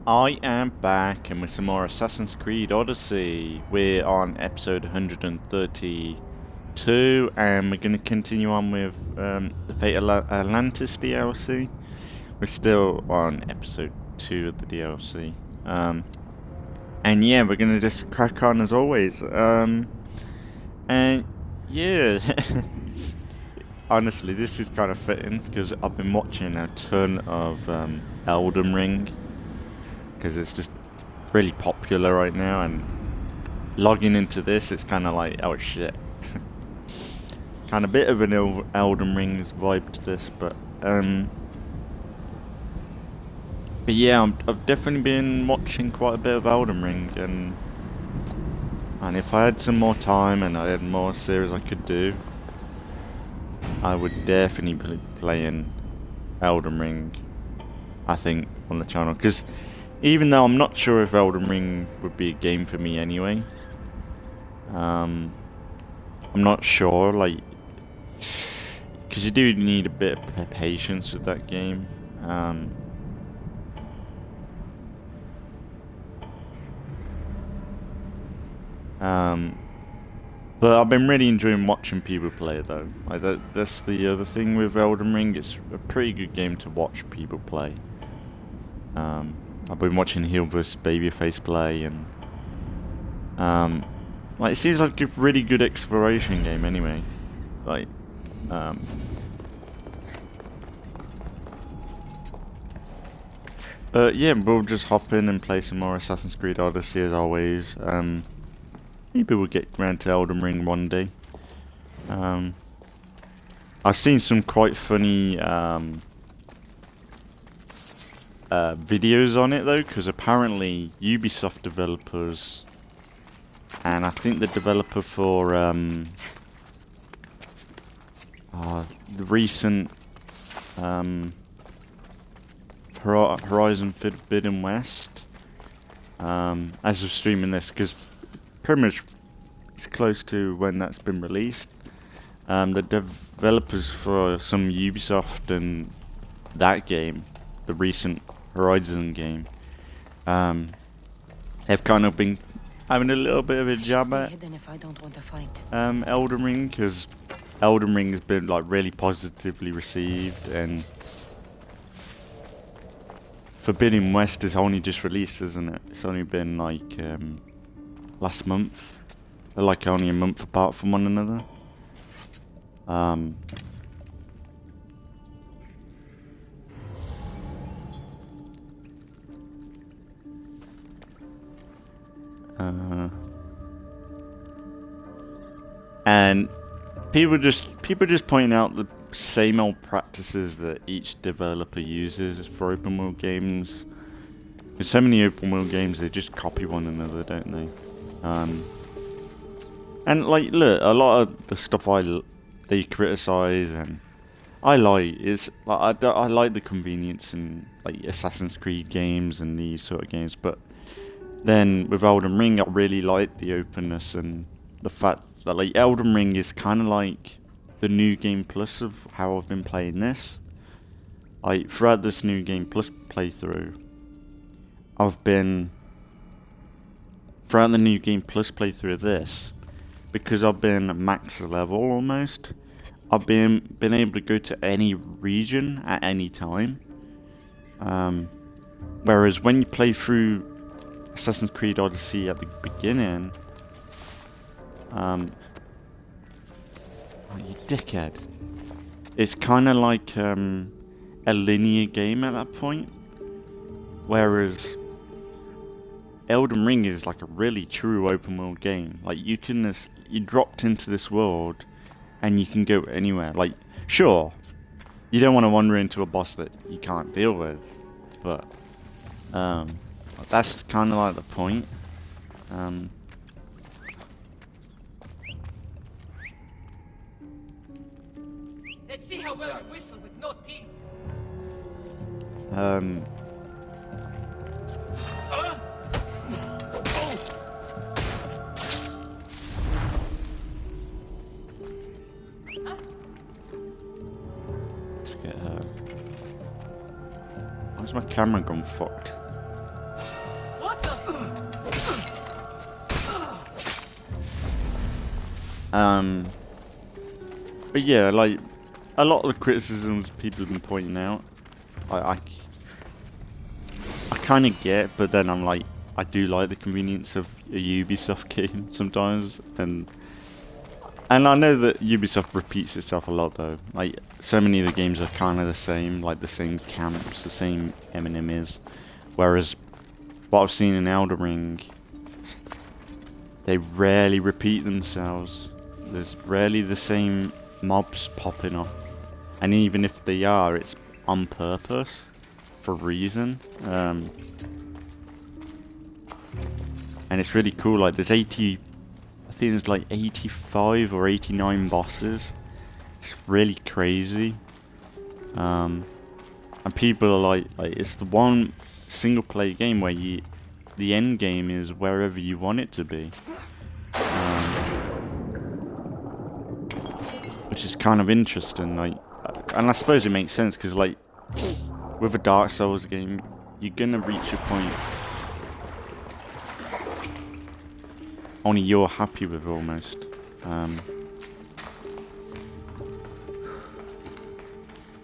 I am back and with some more Assassin's Creed Odyssey. We're on episode 132 and we're going to continue on with the Fatal Atlantis DLC. We're still on episode 2 of the DLC. And yeah, we're going to just crack on as always. And yeah, honestly, this is kind of fitting because I've been watching a ton of Elden Ring. Because it's just really popular right now, and logging into this, it's kind of like, oh shit. Kind of bit of an Elden Ring vibe to this, but yeah, I've definitely been watching quite a bit of Elden Ring, and if I had some more time and I had more series I could do, I would definitely be playing Elden Ring, I think, on the channel, because even though I'm not sure if Elden Ring would be a game for me anyway. I'm not sure, like, because you do need a bit of patience with that game. But I've been really enjoying watching people play though. Like that's the other thing with Elden Ring. It's a pretty good game to watch people play. I've been watching Heel vs Babyface play, and like it seems like a really good exploration game anyway. Like but yeah, we'll just hop in and play some more Assassin's Creed Odyssey as always. Maybe we'll get around to Elden Ring one day. I've seen some quite funny videos on it though, because apparently Ubisoft developers, and I think the developer for the recent Horizon Forbidden West, as of streaming this, because pretty much it's close to when that's been released, the developers for some Ubisoft and that game, the recent Horizon game, have kind of been having a little bit of a jab at Elden Ring, because Elden Ring has been like really positively received, and Forbidden West is only just released, isn't it? It's only been like last month. They're like only a month apart from one another. And people just point out the same old practices that each developer uses for open world games. There's so many open world games, they just copy one another, don't they? And like, look, a lot of the stuff they criticize and I like is like I like the convenience in like Assassin's Creed games and these sort of games, but then with Elden Ring, I really like the openness and the fact that like Elden Ring is kind of like the new game plus of how I've been playing this. Like throughout this new game plus playthrough, throughout the new game plus playthrough of this, because I've been max level almost, I've been able to go to any region at any time. Whereas when you play through Assassin's Creed Odyssey at the beginning, oh, you dickhead. It's kind of like a linear game at that point, whereas Elden Ring is like a really true open world game. Like you dropped into this world and you can go anywhere. Like sure, you don't want to wander into a boss that you can't deal with, but that's kind of like the point. Let's see how well you whistle with no teeth. Let's get her. Why's my camera gone fucked? But yeah, like, a lot of the criticisms people have been pointing out, I kind of get, but then I'm like, I do like the convenience of a Ubisoft game sometimes, and I know that Ubisoft repeats itself a lot though. Like, so many of the games are kind of the same, like the same camps, the same enemies, whereas what I've seen in Elden Ring, they rarely repeat themselves. There's rarely the same mobs popping up, and even if they are, it's on purpose, for a reason. And it's really cool. Like, there's I think there's like 85 or 89 bosses. It's really crazy. And people are like it's the one single player game where the end game is wherever you want it to be. Which is kind of interesting, like, and I suppose it makes sense because, like, with a Dark Souls game, you're gonna reach a point only you're happy with, almost.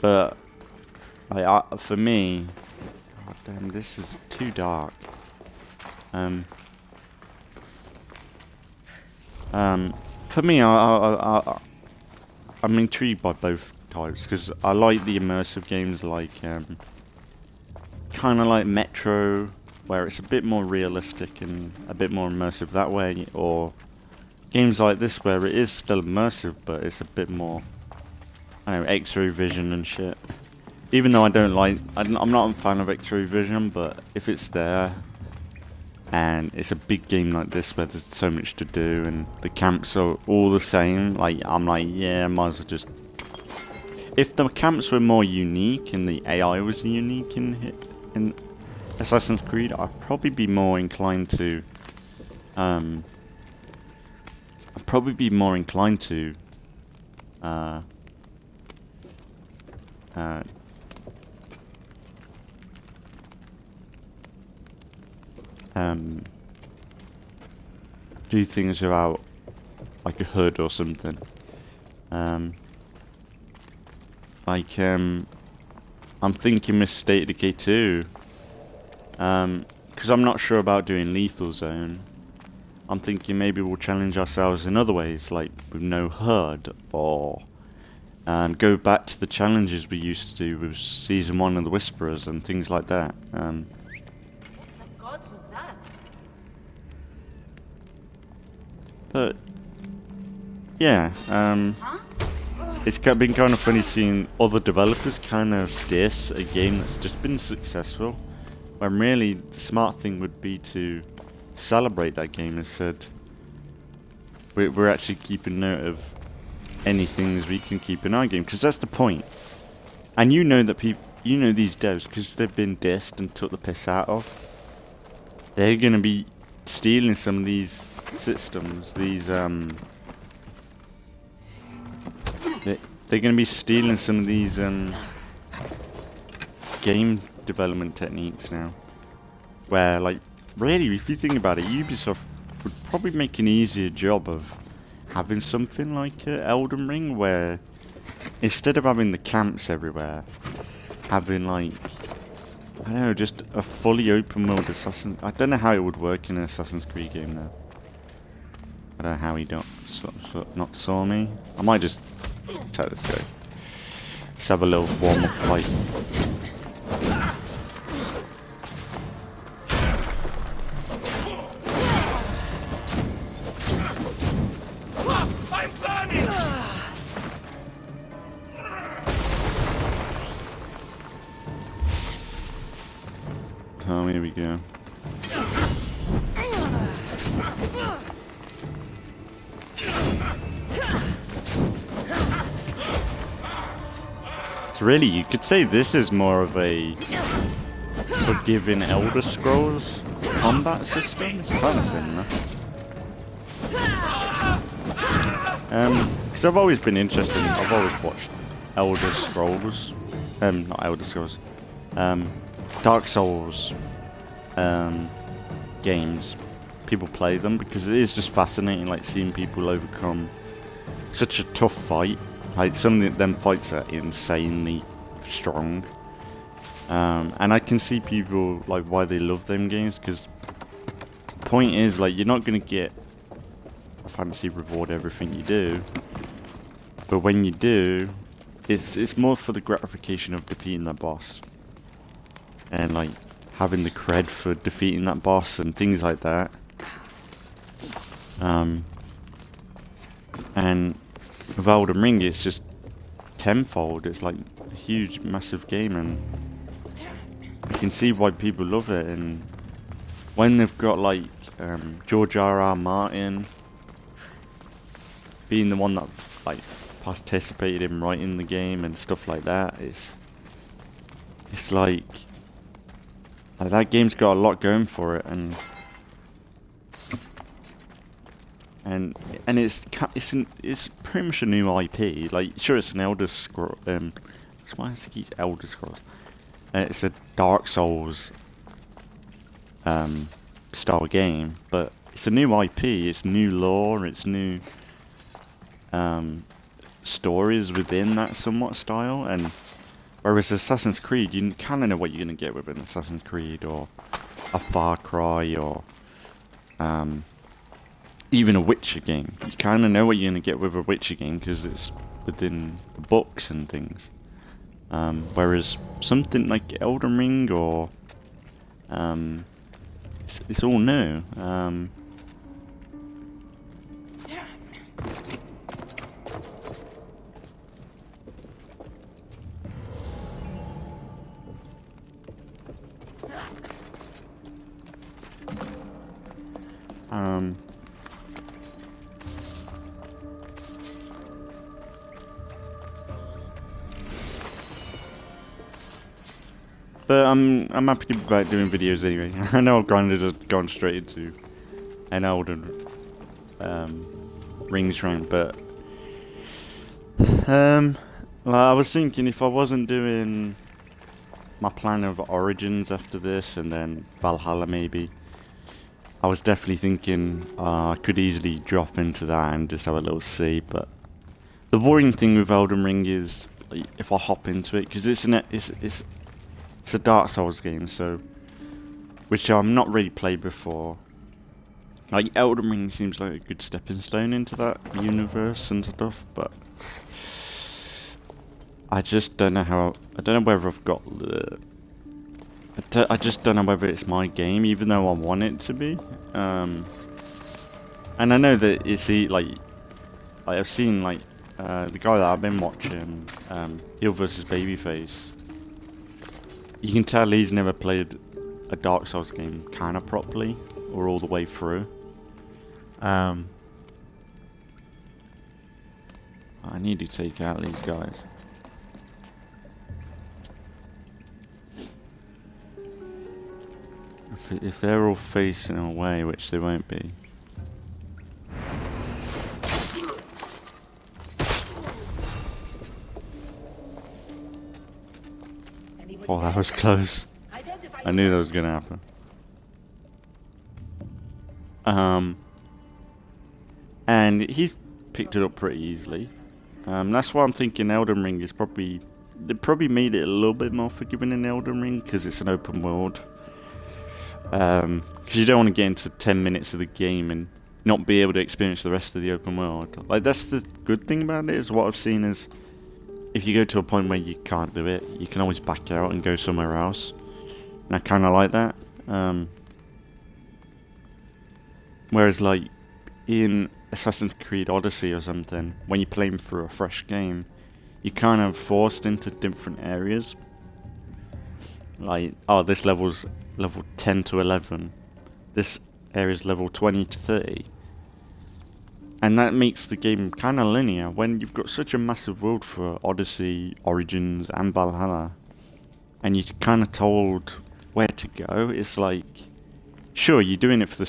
But like, for me, god damn, this is too dark. For me, I'm intrigued by both types because I like the immersive games, like kind of like Metro, where it's a bit more realistic and a bit more immersive that way, or games like this where it is still immersive but it's a bit more, I don't know, X-ray vision and shit. Even though I'm not a fan of X-ray vision, but if it's there and it's a big game like this where there's so much to do and the camps are all the same, like, I'm like, yeah, might as well just... If the camps were more unique and the AI was unique in Assassin's Creed, I'd probably be more inclined to do things without like a hood or something. I'm thinking with State of Decay 2, because I'm not sure about doing Lethal Zone. I'm thinking maybe we'll challenge ourselves in other ways, like with no HUD, or go back to the challenges we used to do with Season 1 of the Whisperers and things like that. What the gods was that? But yeah, it's been kind of funny seeing other developers kind of diss a game that's just been successful, when really the smart thing would be to celebrate that game instead. We're actually keeping note of any things we can keep in our game, because that's the point. And you know that these devs, because they've been dissed and took the piss out of, they're gonna be stealing some of these systems, they're going to be stealing some of these game development techniques now. Where, like, really, if you think about it, Ubisoft would probably make an easier job of having something like Elden Ring, where instead of having the camps everywhere, having, like, I don't know, just a fully open world Assassin. I don't know how it would work in an Assassin's Creed game though. I don't know how he not saw me. I might just let this go. Let's have a little warm-up fight. I'm burning! Oh, here we go. So really, you could say this is more of a forgiving Elder Scrolls combat system. It's kind of similar. Because I've always been interested in, I've always watched Elder Scrolls, not Elder Scrolls, Dark Souls games. People play them because it is just fascinating, like seeing people overcome such a tough fight. Like some of them fights are insanely strong. And I can see people like why they love them games, because the point is like you're not gonna get a fancy reward everything you do, but when you do, it's more for the gratification of defeating that boss and like having the cred for defeating that boss and things like that. And with Elden Ring, it's just tenfold. It's like a huge, massive game, and I can see why people love it. And when they've got like George R.R. Martin being the one that like participated in writing the game and stuff like that, it's like that game's got a lot going for it, and it's pretty much a new IP. Like, sure, it's an Elder Scrolls. Why does it keep Elder Scrolls? It's a Dark Souls style game, but it's a new IP. It's new lore. It's new stories within that somewhat style. And whereas Assassin's Creed, you kind of know what you're gonna get with an Assassin's Creed or a Far Cry or even a Witcher game. You kind of know what you're going to get with a Witcher game because it's within the books and things. Whereas something like Elden Ring or it's all new. But I'm happy to be back doing videos anyway. I know I've kind of just gone straight into an Elden Rings rank, but well, I was thinking if I wasn't doing my plan of Origins after this and then Valhalla maybe, I was definitely thinking I could easily drop into that and just have a little see. But the worrying thing with Elden Ring is like, if I hop into it, because it's a Dark Souls game, so which I'm not really played before. Like Elden Ring seems like a good stepping stone into that universe and stuff, but I just don't know how. I don't know whether I've got the. I just don't know whether it's my game, even though I want it to be. And I know that it's like I've seen like the guy that I've been watching, Heel vs Babyface. You can tell he's never played a Dark Souls game kind of properly or all the way through. I need to take out these guys. If they're all facing away, which they won't be. Oh, that was close. I knew that was gonna happen. And he's picked it up pretty easily. That's why I'm thinking Elden Ring is probably... They probably made it a little bit more forgiving in Elden Ring because it's an open world. Because you don't want to get into 10 minutes of the game and not be able to experience the rest of the open world. Like, that's the good thing about it, is what I've seen is if you go to a point where you can't do it, you can always back out and go somewhere else. And I kind of like that. Whereas, like, in Assassin's Creed Odyssey or something, when you're playing through a fresh game, you're kind of forced into different areas. Like, oh, this level's level 10 to 11. This area's level 20 to 30. And that makes the game kind of linear. When you've got such a massive world for Odyssey, Origins, and Valhalla, and you're kind of told where to go, it's like, sure, you're doing it for the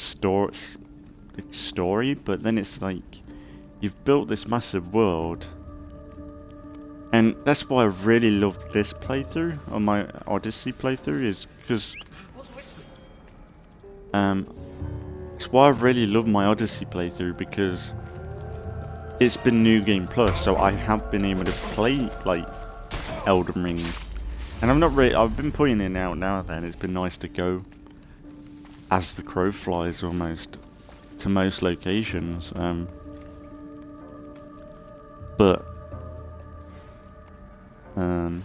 story, but then it's like, you've built this massive world. And that's why I really loved this playthrough, or my Odyssey playthrough, is because it's why I really love my Odyssey playthrough, because it's been New Game Plus, so I have been able to play like Elden Ring, and I've been putting it out now and then. It's been nice to go as the crow flies almost to most locations. But I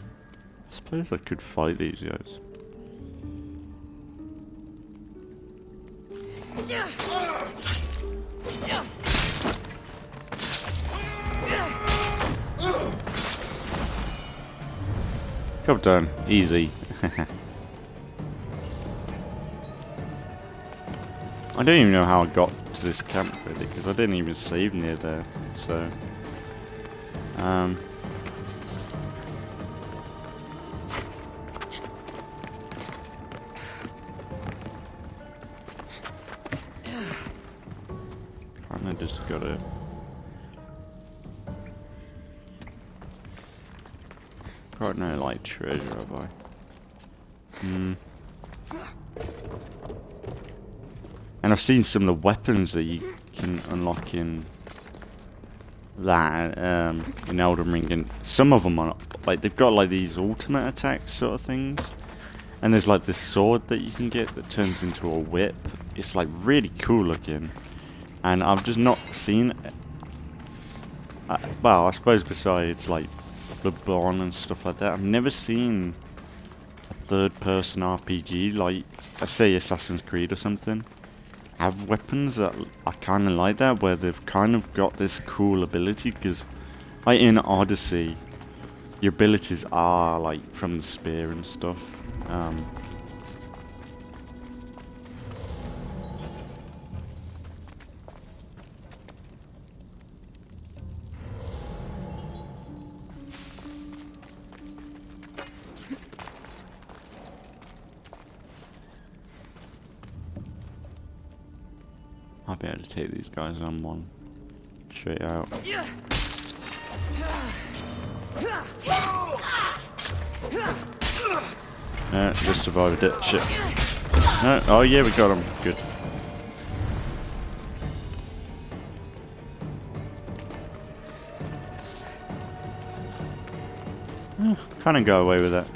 suppose I could fight these guys. Job done. Easy. I don't even know how I got to this camp really, because I didn't even save near there. So, I just gotta. Got no like treasure, have I? And I've seen some of the weapons that you can unlock in that in Elden Ring, and some of them are like they've got like these ultimate attacks sort of things, and there's like this sword that you can get that turns into a whip. It's like really cool looking, and I've just not seen it. Well, I suppose besides like Bloodborne and stuff like that, I've never seen a third-person RPG like, let's say Assassin's Creed or something, have weapons that are kind of like that, where they've kind of got this cool ability. Because like in Odyssey, your abilities are like from the spear and stuff. I'll be able to take these guys on one straight out. Just survived it. Shit. No. Oh yeah, we got him. Good. Kind of go away with that.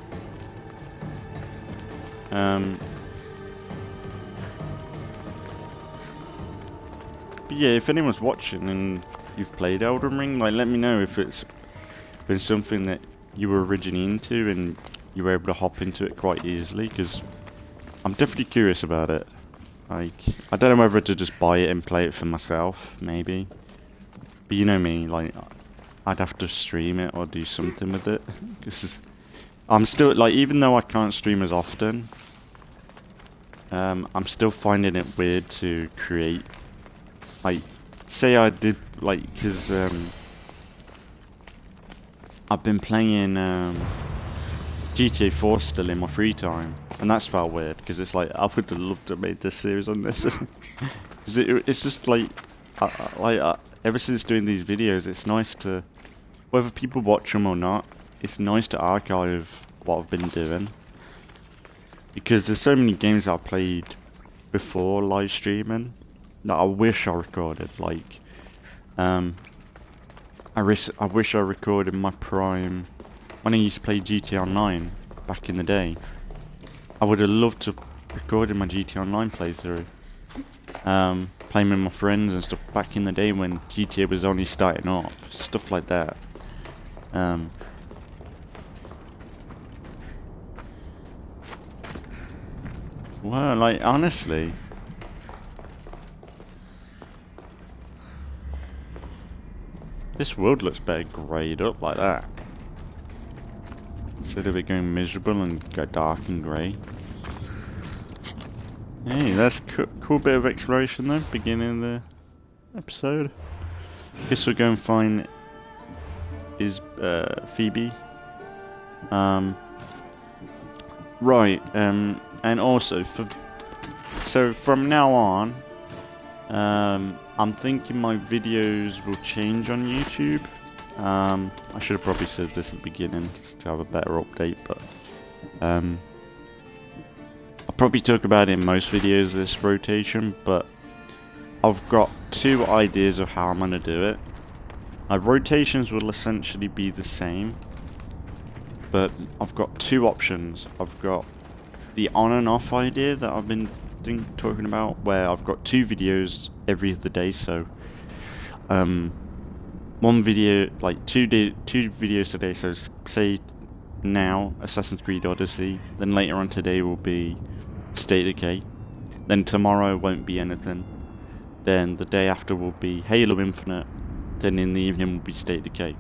But yeah, if anyone's watching and you've played Elden Ring, like let me know if it's been something that you were originally into and you were able to hop into it quite easily, because I'm definitely curious about it. Like, I don't know whether to just buy it and play it for myself, maybe. But you know me, like, I'd have to stream it or do something with it. I'm still, like, even though I can't stream as often, I'm still finding it weird to create. Like, say I did, like, because I've been playing GTA 4 still in my free time, and that's felt weird, because it's like, I would have loved to have made this series on this. It's just like, ever since doing these videos, it's nice to, whether people watch them or not, it's nice to archive what I've been doing. Because there's so many games I've played before live streaming that I wish I recorded. Like, I wish I recorded my prime when I used to play GTA Online back in the day. I would have loved to record my GTA Online playthrough, playing with my friends and stuff back in the day when GTA was only starting up, stuff like that. Well, like, honestly, this world looks better greyed up like that, instead of it going miserable and go dark and grey. Hey, that's cool bit of exploration though, beginning of the episode. Guess we'll go and find Phoebe. Right, and also so from now on, I'm thinking my videos will change on YouTube. I should have probably said this at the beginning just to have a better update, but I'll probably talk about it in most videos this rotation, but I've got two ideas of how I'm gonna do it. Rotations will essentially be the same, but I've got two options. I've got the on and off idea that I've been talking about, where I've got 2 videos every other day. So, one video, like two videos today. So say now Assassin's Creed Odyssey. Then later on today will be State of Decay. Then tomorrow won't be anything. Then the day after will be Halo Infinite. Then in the evening will be State of Decay.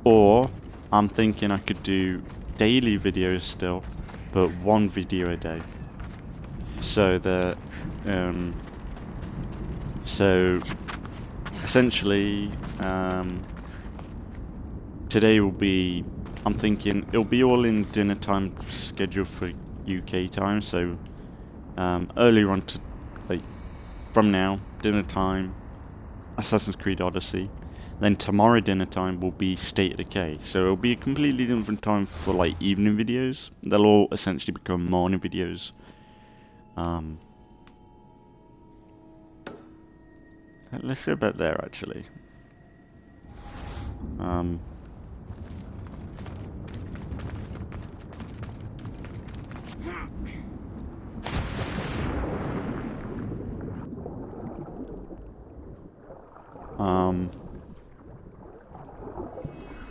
Or I'm thinking I could do daily videos still, but 1 video a day. So that so essentially today will be, I'm thinking it'll be all in dinner time scheduled for UK time. So earlier on to, like, from now, dinner time, Assassin's Creed Odyssey. Then tomorrow dinner time will be State of Decay. So it'll be a completely different time for like evening videos. They'll all essentially become morning videos. Let's go back there actually.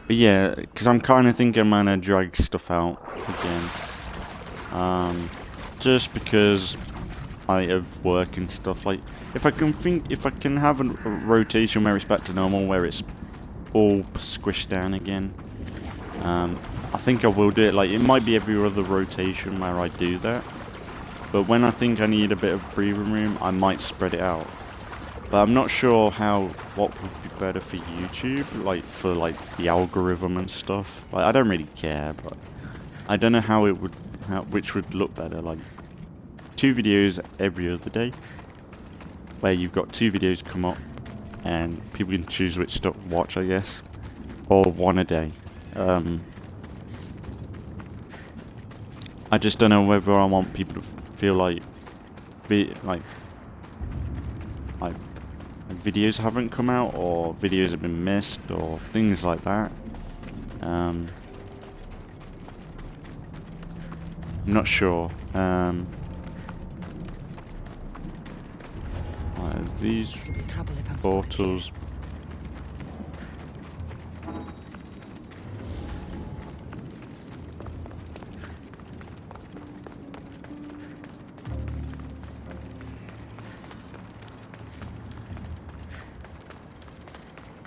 But yeah, because I'm kind of thinking I'm gonna drag stuff out again. Just because I have work and stuff. Like, if I can have a rotation where it's back to normal, where it's all squished down again, I think I will do it. Like, it might be every other rotation where I do that. But when I think I need a bit of breathing room, I might spread it out. But I'm not sure what would be better for YouTube, like for like the algorithm and stuff. Like, I don't really care, but I don't know which would look better. Like 2 videos every other day, where you've got 2 videos come up, and people can choose which to watch, I guess, or 1 a day. I just don't know whether I want people to feel like videos haven't come out, or videos have been missed, or things like that. I'm not sure. These portals.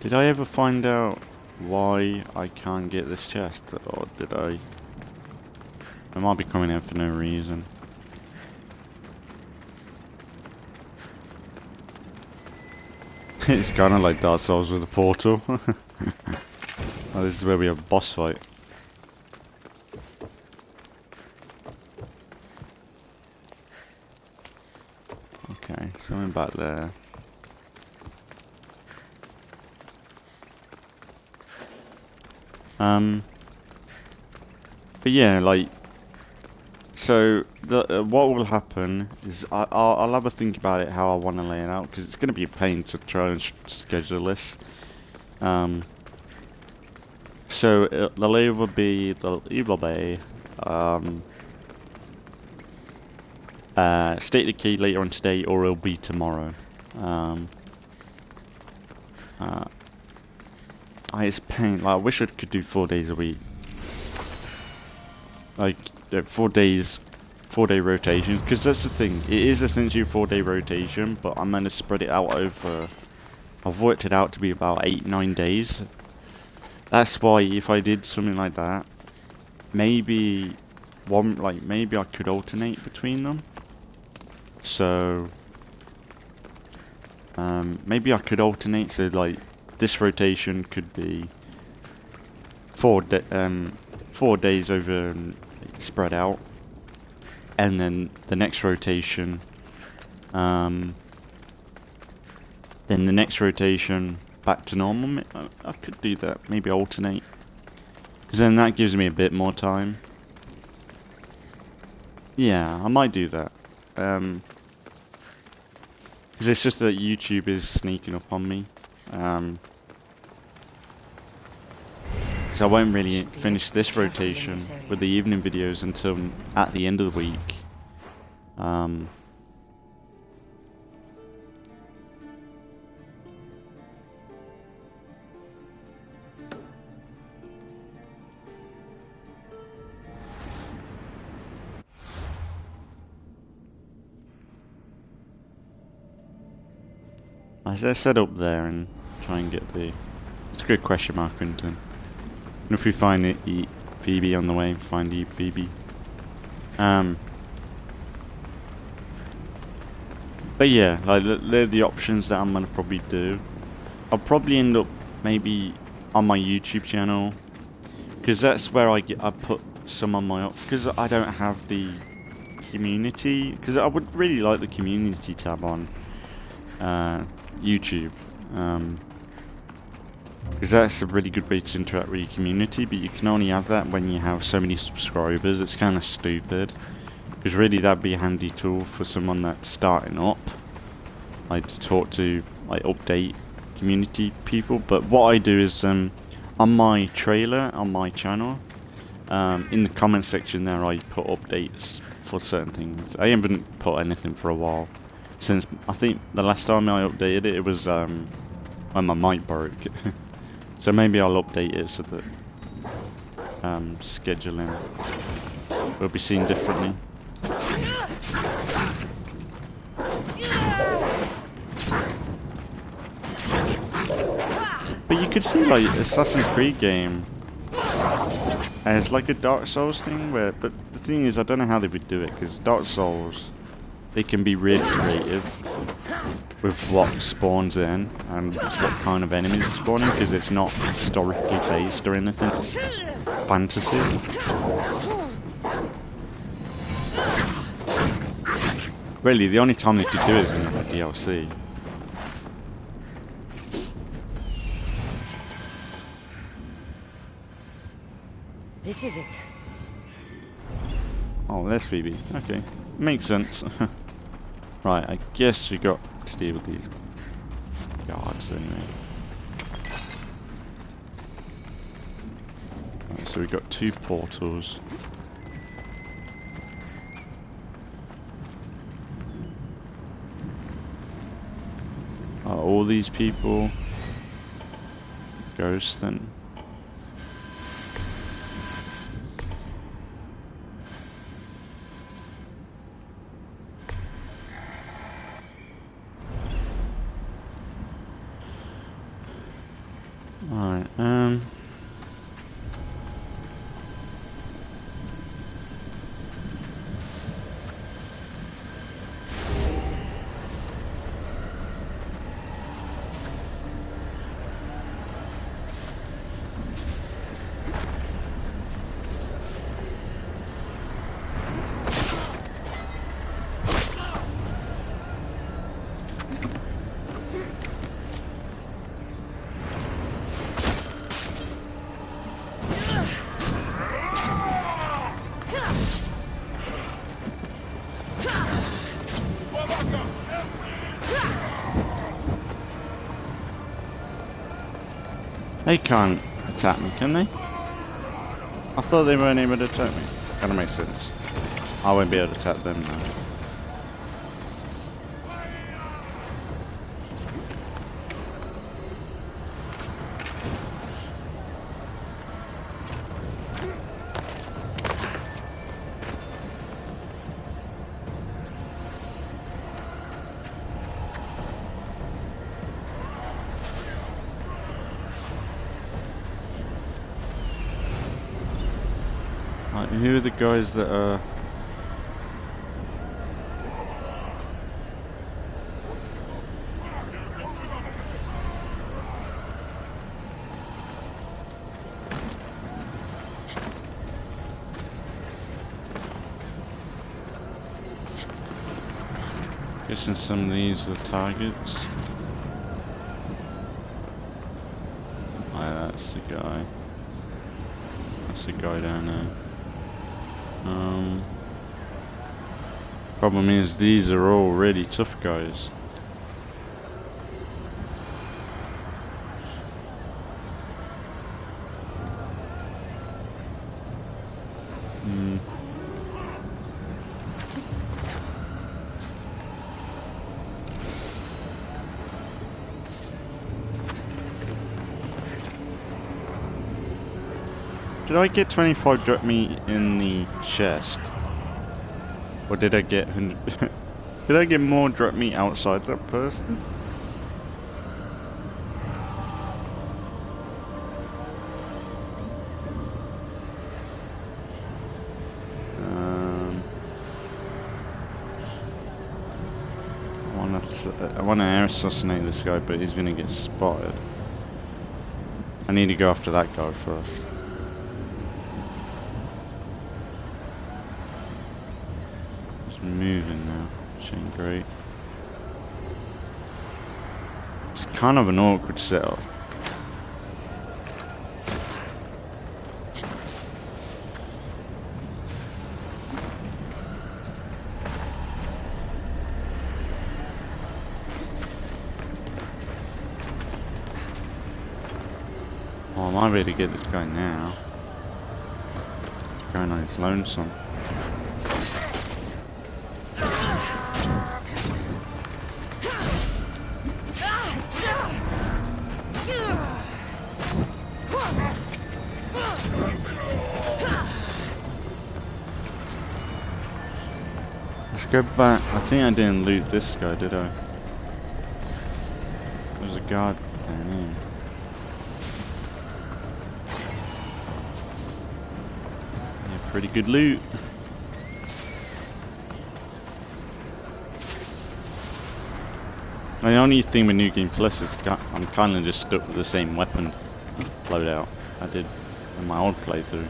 Did I ever find out why I can't get this chest, or did I? I might be coming in for no reason. It's kind of like Dark Souls with a portal. Oh, this is where we have a boss fight. Okay, something back there. But yeah, like, so what will happen is I'll have a think about it, how I want to lay it out, because it's going to be a pain to try and schedule this. So it'll either be State of Decay later on today, or it'll be tomorrow. It's a pain. Like, I wish I could do 4 days a week. Like, 4 days, 4-day rotations. Because that's the thing. It is essentially a 4-day rotation, but I'm going to spread it out over... I've worked it out to be about 8-9 days. That's why if I did something like that, maybe maybe I could alternate between them. So... maybe I could alternate, so like... This rotation could be 4 days over, spread out, and then the next rotation, then the next rotation back to normal. I could do that. Maybe alternate, because then that gives me a bit more time. Yeah, I might do that. Because it's just that YouTube is sneaking up on me. So I won't really finish this rotation with the evening videos until at the end of the week. Let's set up there and try and get the... It's a good question mark, Quinton. And if we find it, eat Phoebe on the way, find eat Phoebe. But yeah, like they're the options that I'm gonna probably do. I'll probably end up maybe on my YouTube channel, because that's where I put some on my because I don't have the community, because I would really like the community tab on YouTube. Because that's a really good way to interact with your community, but you can only have that when you have so many subscribers. It's kind of stupid, because really that'd be a handy tool for someone that's starting up, like to talk to, like update community people. But what I do is on my trailer on my channel, in the comment section there, I put updates for certain things. I haven't put anything for a while, since I think the last time I updated it, it was when my mic broke. So maybe I'll update it so that scheduling will be seen differently. But you could see like Assassin's Creed game as like a Dark Souls thing, but the thing is, I don't know how they would do it, because Dark Souls, they can be really creative with what spawns in and what kind of enemies are spawning, because it's not historically based or anything, it's fantasy. Really, the only time they could do it is in the DLC. This is it. Oh, there's Phoebe. Okay, makes sense. Right, I guess we got to deal with these guards anyway. Right, so we got 2 portals. Are all these people ghosts then? Alright, they can't attack me, can they? I thought they weren't able to attack me. Kinda makes sense. I won't be able to attack them now. Right, who are the guys that are... Guessing some of these are targets. Ah, that's the guy. That's the guy down there. Problem is, these are all really tough guys. Did I get 25 drop meat in the chest? Or did I get 100? Did I get more drop meat outside that person? I want to air assassinate this guy, but he's going to get spotted. I need to go after that guy first. He's moving now, which ain't great. It's kind of an awkward setup. Oh, I might be able to get this guy now. He's going on his lonesome. Let's go back. I think I didn't loot this guy, did I? There's a guard down here. Pretty good loot. The only thing with New Game Plus is I'm kind of just stuck with the same weapon loadout I did in my old playthrough.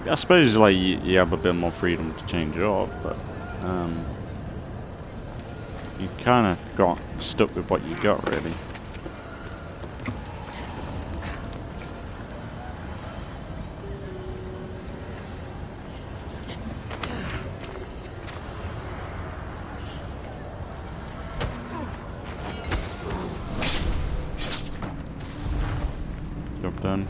I suppose like you have a bit more freedom to change it up, but you kind of got stuck with what you got, really. Job done.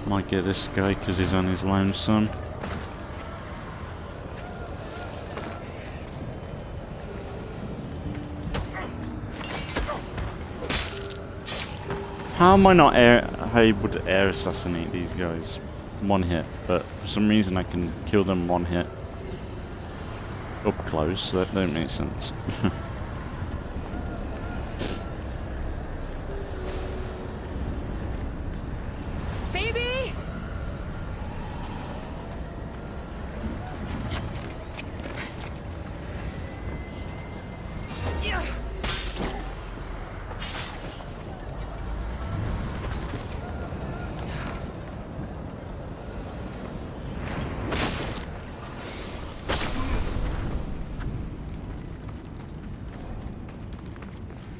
Might get this guy because he's on his lonesome. How am I not able to air assassinate these guys? One hit, but for some reason I can kill them one hit. Up close, so that don't make sense.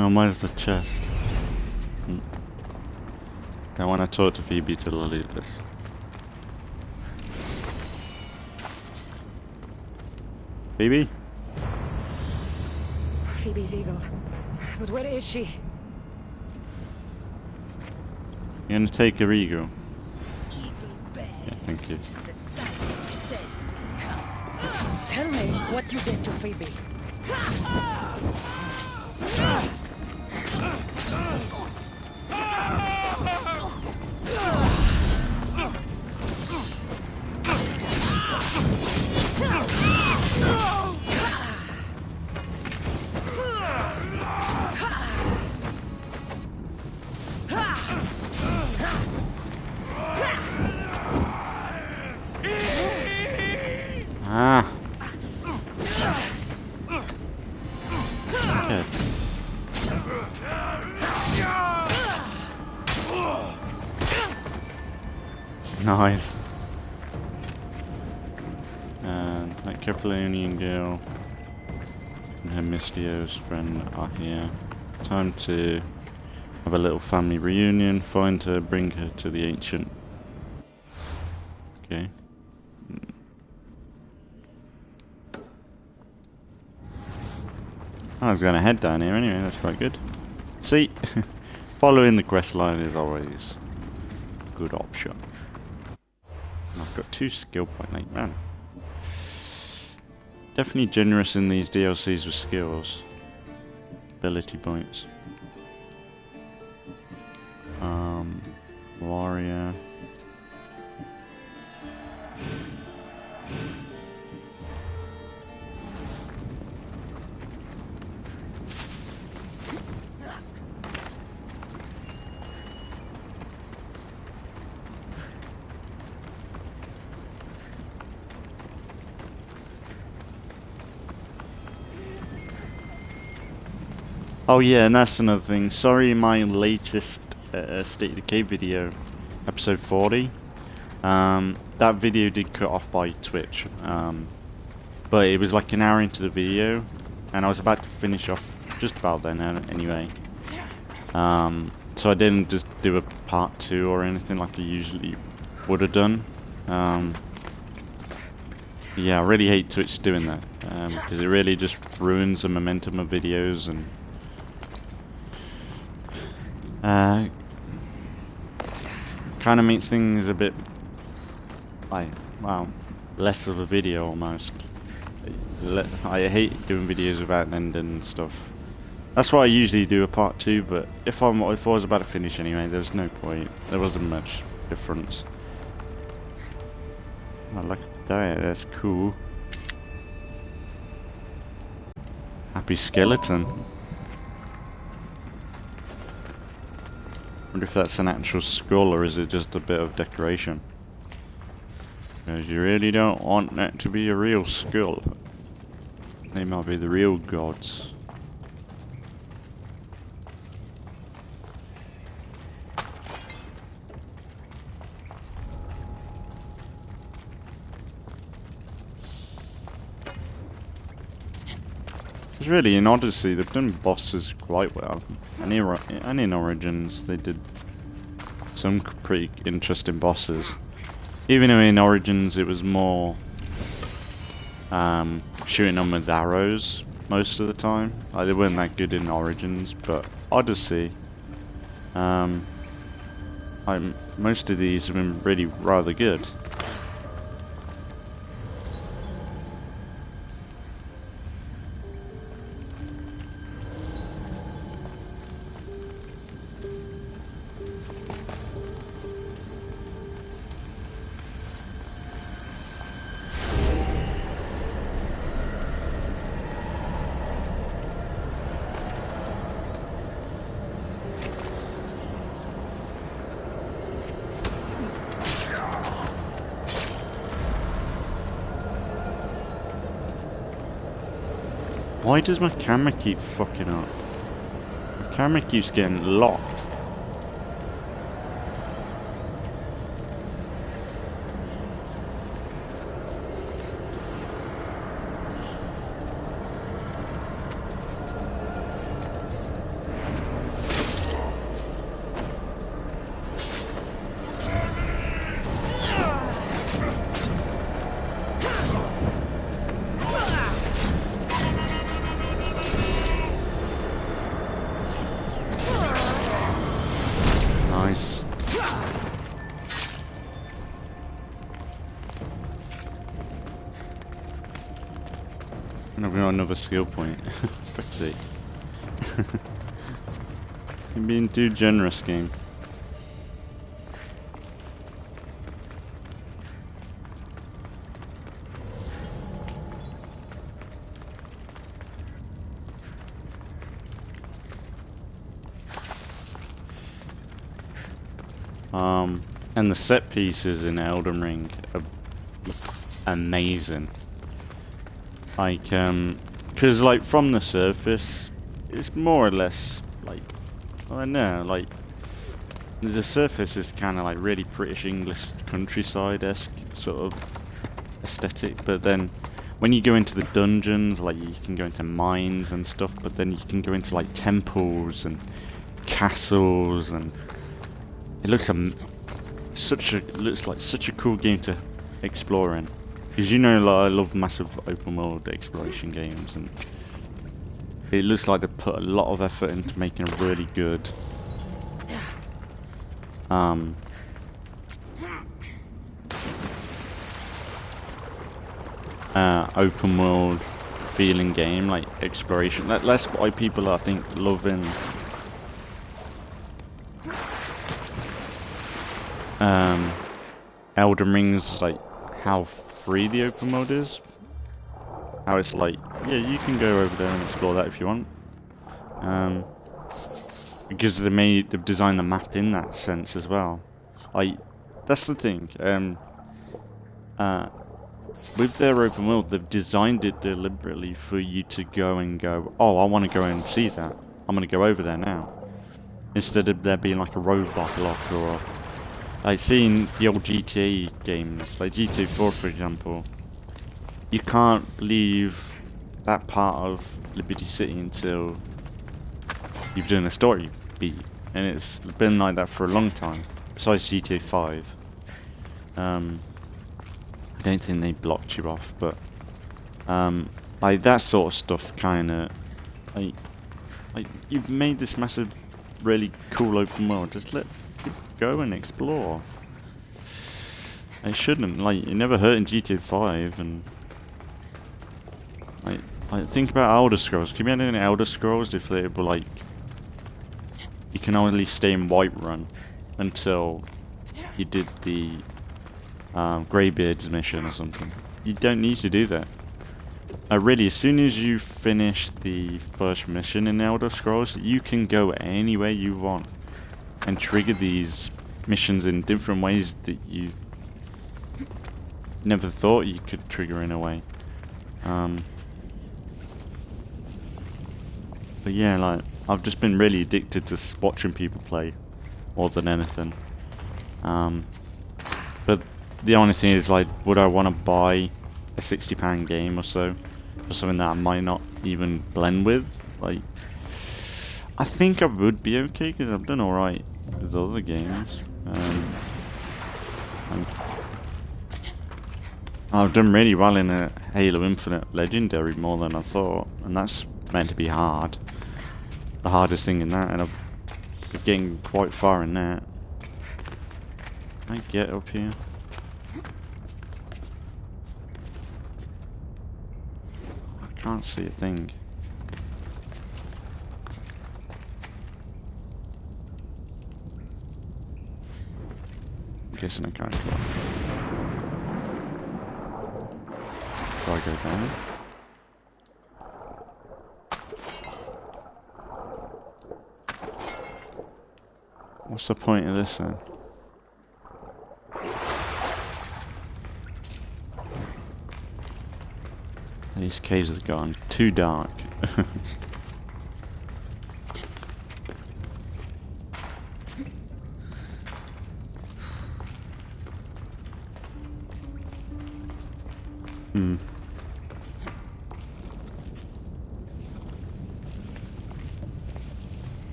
Oh, where's the chest? I want to talk to Phoebe to loot this. Phoebe? Phoebe's eagle. But where is she? You're gonna take her eagle. Yeah, thank you. Tell me what you did to Phoebe. Ah. Okay. Nice. And that Kefalonian girl and her Mystios friend are here. Time to have a little family reunion. Find her, bring her to the ancient. Okay. I was going to head down here anyway, that's quite good. See, following the quest line is always a good option. And I've got 2 skill point, like, man. Definitely generous in these DLCs with skills. Ability points. Warrior. Oh yeah, and that's another thing. Sorry, my latest State of Decay video, episode 40. That video did cut off by Twitch, but it was like an hour into the video, and I was about to finish off just about then anyway. So I didn't just do a part 2 or anything like I usually would have done. Yeah, I really hate Twitch doing that, because it really just ruins the momentum of videos and kind of makes things a bit like, wow, less of a video almost. I hate doing videos without an end and stuff. That's why I usually do a part 2, but if I was about to finish anyway, there's no point. There wasn't much difference. I like that, that's cool. Happy skeleton. Wonder if that's an actual skull or is it just a bit of decoration? Because you really don't want that to be a real skull. They might be the real gods. It's really in Odyssey they've done bosses quite well, and in Origins they did some pretty interesting bosses. Even though in Origins it was more shooting them with arrows most of the time. Like, they weren't that good in Origins, but Odyssey, most of these have been really rather good. Why does my camera keep fucking up? My camera keeps getting locked. Nice. And I've got another skill point. Fuck's sake. You're being too generous, game. And the set pieces in Elden Ring are amazing. Like, cause like from the surface, it's more or less like, I don't know, like the surface is kind of like really British English countryside-esque sort of aesthetic, but then when you go into the dungeons, like you can go into mines and stuff, but then you can go into like temples and castles, and it looks looks like such a cool game to explore in, because you know, like, I love massive open world exploration games, and it looks like they put a lot of effort into making a really good open world feeling game, like exploration. That's why people, I think, loving Elden Ring's, like how free the open world is. How it's like, yeah, you can go over there and explore that if you want. Because they've designed the map in that sense as well. That's the thing. With their open world, they've designed it deliberately for you to go and go, oh, I want to go and see that. I'm going to go over there now. Instead of there being like a roadblock lock, or like seeing the old GTA games, like GTA 4 for example. You can't leave that part of Liberty City until you've done a story beat. And it's been like that for a long time. Besides GTA 5. I don't think they blocked you off, but like that sort of stuff kinda like you've made this massive really cool open world, just let people go and explore. It shouldn't, like, it never hurt in GTA 5, and like think about Elder Scrolls. Can you imagine Elder Scrolls if they were like, you can only stay in Whiterun until you did the Greybeard's mission or something? You don't need to do that. Really, as soon as you finish the first mission in Elder Scrolls, you can go anywhere you want and trigger these missions in different ways that you never thought you could trigger in a way. But yeah, like, I've just been really addicted to watching people play more than anything. But the only thing is, like, would I want to buy a £60 game or so for something that I might not even blend with? Like, I think I would be okay because I've done alright with other games. And I've done really well in a Halo Infinite Legendary, more than I thought, and that's meant to be hard. The hardest thing in that, and I'm getting quite far in that. Can I get up here? I can't see a thing. I'm guessing I can't go up. Do I go down? What's the point of this then? These caves have gone too dark.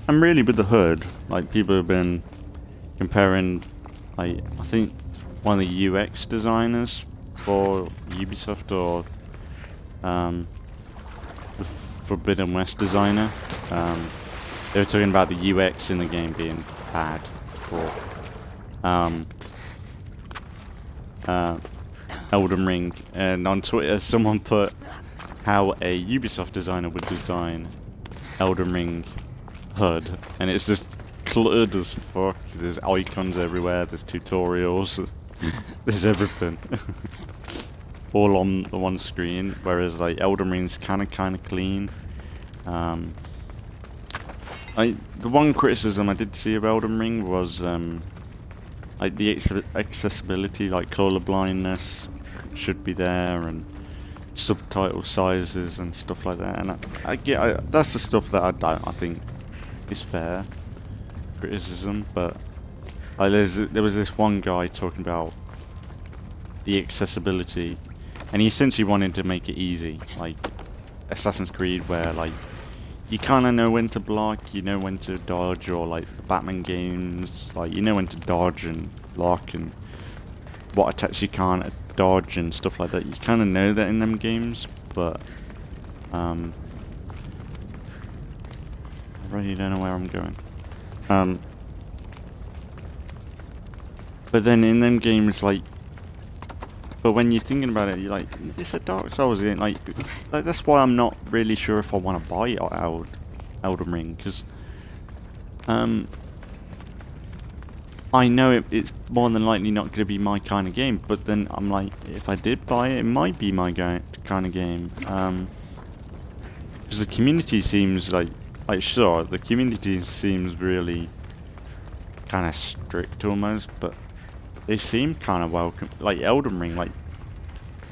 And really with the hood, like, people have been comparing, like, I think one of the UX designers for Ubisoft, or the Forbidden West designer, they were talking about the UX in the game being bad for Elden Ring, and on Twitter someone put how a Ubisoft designer would design Elden Ring HUD, and it's just cluttered as fuck. There's icons everywhere, there's tutorials, there's everything. All on the one screen, whereas like Elden Ring's kind of clean. The one criticism I did see of Elden Ring was like the accessibility, like color blindness should be there, and subtitle sizes and stuff like that. And that's the stuff that I think is fair criticism, but like, there was this one guy talking about the accessibility, and he essentially wanted to make it easy, like Assassin's Creed, where like you kind of know when to block, you know when to dodge, or like the Batman games, like you know when to dodge and block and what attacks you can't dodge and stuff like that. You kind of know that in them games, but really don't know where I'm going. But then in them games, like, but when you're thinking about it, you're like, it's a Dark Souls game. Like that's why I'm not really sure if I want to buy Elden Ring, because I know it's more than likely not going to be my kind of game. But then I'm like, if I did buy it, it might be my kind of game. Because the community seems like sure, the community seems really kind of strict almost, but they seem kind of welcome. Like Elden Ring, like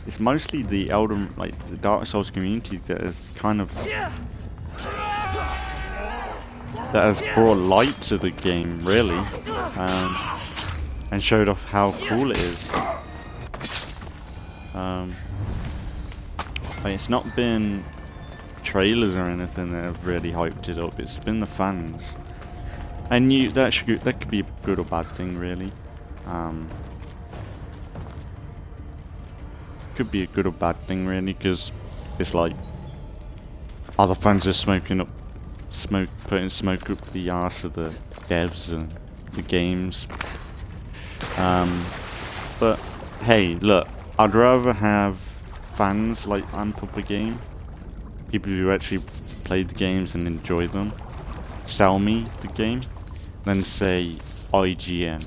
it's mostly the the Dark Souls community that is kind of that has brought light to the game, really, and showed off how cool it is. Like it's not been trailers or anything that have really hyped it up. It's been the fans, and that could be a good or bad thing, really. Could be a good or bad thing, really, because it's like other fans are putting smoke up the arse of the devs and the games. But hey, look, I'd rather have fans like amp up a game, people who actually played the games and enjoy them, sell me the game, than say IGN,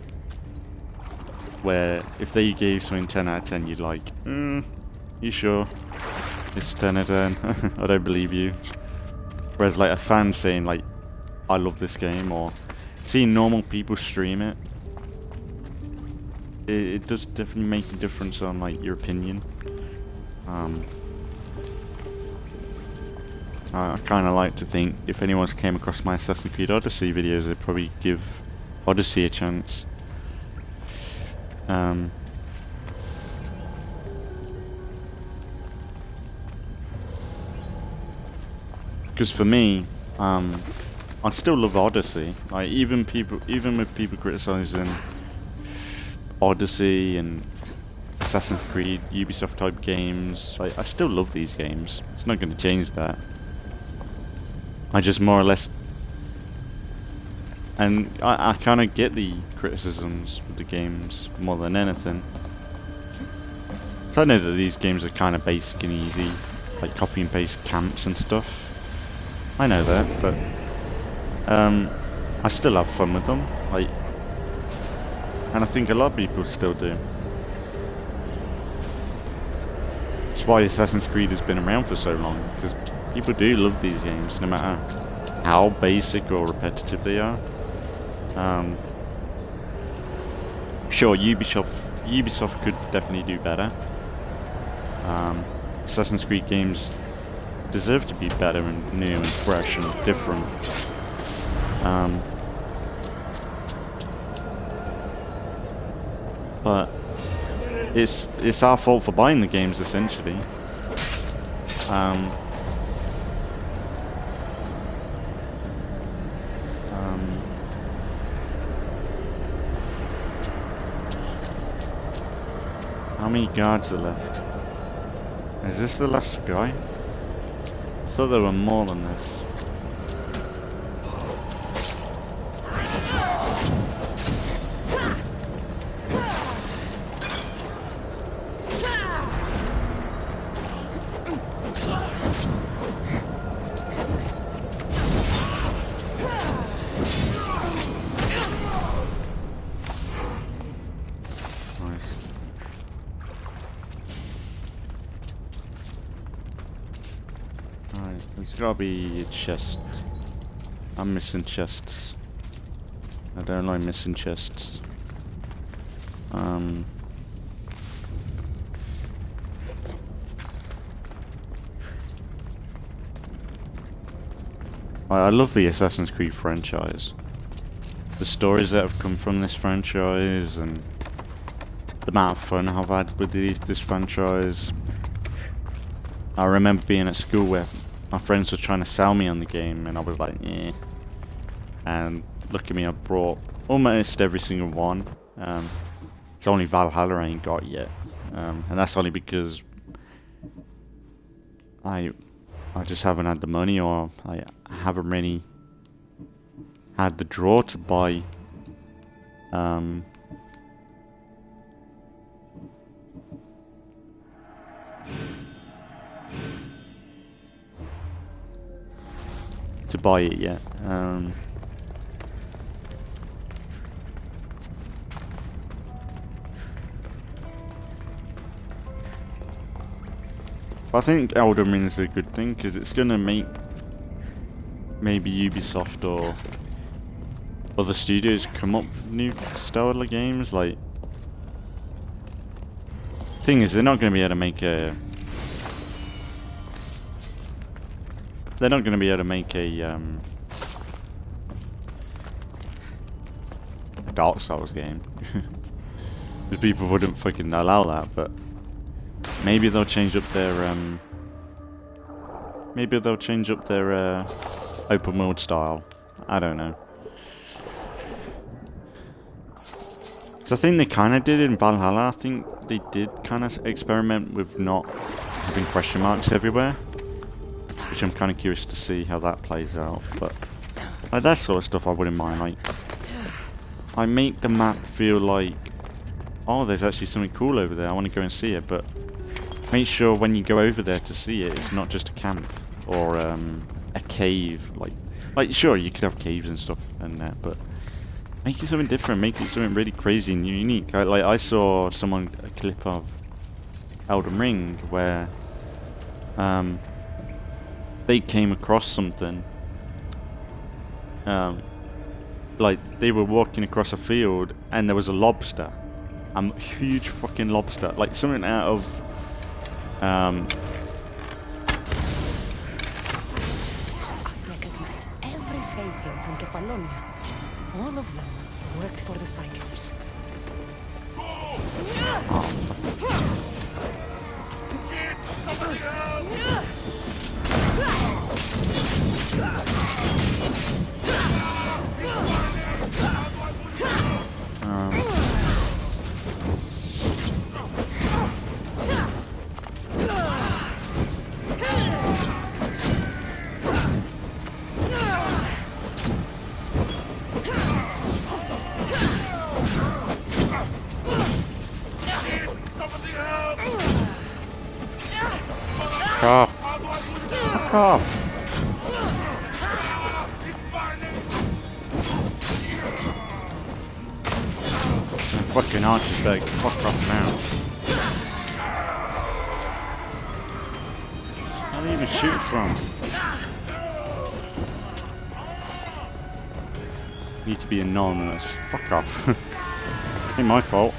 where if they gave something 10 out of 10, you'd like, you sure? It's 10 out of 10. I don't believe you. Whereas like a fan saying like, I love this game, or seeing normal people stream it, it does definitely make a difference on like your opinion. I kind of like to think if anyone's came across my Assassin's Creed Odyssey videos, they'd probably give Odyssey a chance. Because for me, I still love Odyssey. Like even with people criticizing Odyssey and Assassin's Creed, Ubisoft type games, like I still love these games. It's not going to change that. I just more or less, and I kind of get the criticisms with the games more than anything. So I know that these games are kind of basic and easy, like copy and paste camps and stuff. I know that, but I still have fun with them, like, and I think a lot of people still do. That's why Assassin's Creed has been around for so long, because people do love these games, no matter how basic or repetitive they are. Sure, Ubisoft could definitely do better. Assassin's Creed games deserve to be better and new and fresh and different. But it's our fault for buying the games, essentially. How many guards are left? Is this the last guy? I thought there were more than this. There's gotta be a chest. I'm missing chests. I don't like missing chests. I love the Assassin's Creed franchise. The stories that have come from this franchise and the amount of fun I've had with this franchise. I remember being at school where my friends were trying to sell me on the game and I was like, eh. And look at me, I brought almost every single one. It's only Valhalla I ain't got yet. And that's only because I just haven't had the money, or I haven't really had the draw to buy it yet. I think Elden Ring is a good thing because it's gonna make maybe Ubisoft or other studios come up with new style of games. Like, thing is, they're not gonna be able to make a Dark Souls game. Because people wouldn't fucking allow that, but maybe they'll change up their open world style. I don't know. Because I think they kind of did it in Valhalla. I think they did kind of experiment with not having question marks everywhere, which I'm kind of curious to see how that plays out. But like, that sort of stuff I wouldn't mind. Like, I make the map feel like, oh, there's actually something cool over there, I want to go and see it, but make sure when you go over there to see it, it's not just a camp or a cave. Like sure, you could have caves and stuff in there, but make it something different, make it something really crazy and unique. I saw a clip of Elden Ring where they came across something. Like, they were walking across a field and there was a lobster. A huge fucking lobster. Like, something out of... I recognize every face here from Kefalonia. All of them worked for the Cyclops. Fuck off. Fucking archer's back. Fuck off now. Where do they even shoot from? Need to be anonymous. Fuck off. Ain't my fault.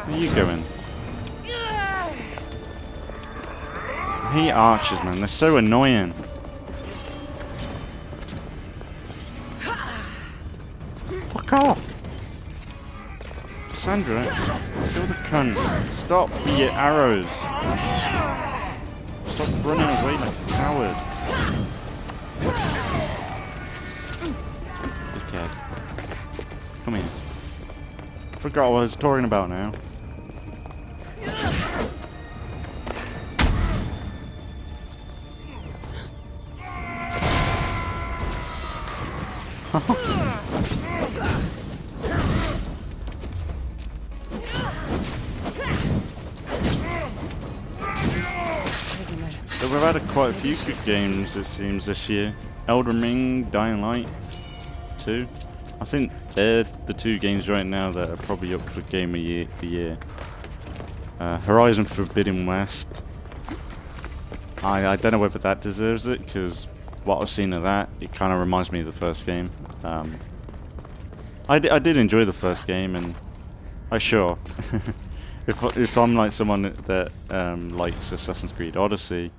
Where are you going? I hate archers, man. They're so annoying. Fuck off. Kassandra, kill the cunt. Stop with your arrows. Stop running away like a coward. Dickhead. Come here. I forgot what I was talking about now. So we've had quite a few good games, it seems, this year. Elden Ring, Dying Light 2. I think they're the two games right now that are probably up for Game of the Year. Horizon Forbidden West. I don't know whether that deserves it, because what I've seen of that, it kind of reminds me of the first game. I did enjoy the first game, and sure. if I'm like someone that likes Assassin's Creed Odyssey,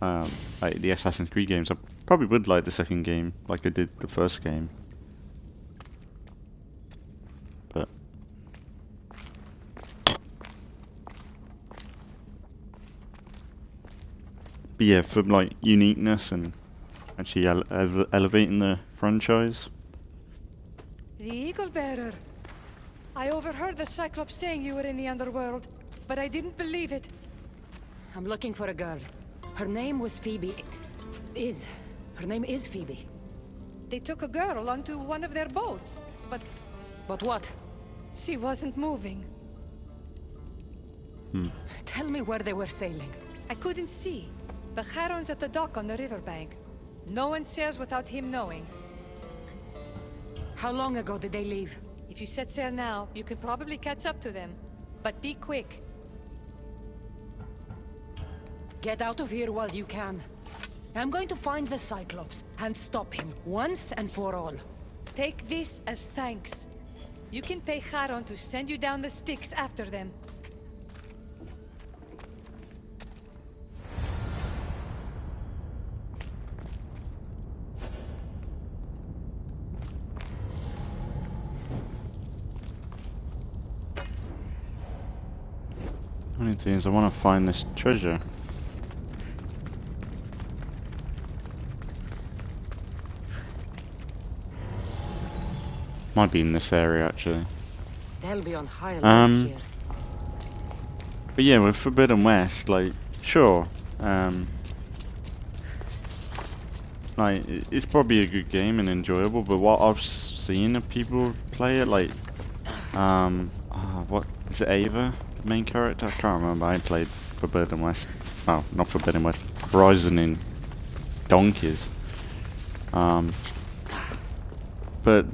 like the Assassin's Creed games, I probably would like the second game, like I did the first game. But yeah, for like uniqueness and actually elevating the franchise. The Eagle Bearer. I overheard the Cyclops saying you were in the underworld, but I didn't believe it. I'm looking for a girl. Her name was Phoebe. Her name is Phoebe. They took a girl onto one of their boats, but But what? she wasn't moving. Tell me where they were sailing. I couldn't see. The Charon's at the dock on the riverbank. No one sails without him knowing. How long ago did they leave? If you set sail now, you can probably catch up to them. But be quick. Get out of here while you can. I'm going to find the Cyclops and stop him once and for all. Take this as thanks. You can pay Charon to send you down the Styx after them. Only thing is, I want to find this treasure. Might be in this area actually. They'll be on high alert here. But yeah, with Forbidden West, like, sure, like, it's probably a good game and enjoyable, but what I've seen of people play it, like, what, is it Ava, the main character? I can't remember, I played Forbidden West, well, not Forbidden West, Horizon in donkeys, but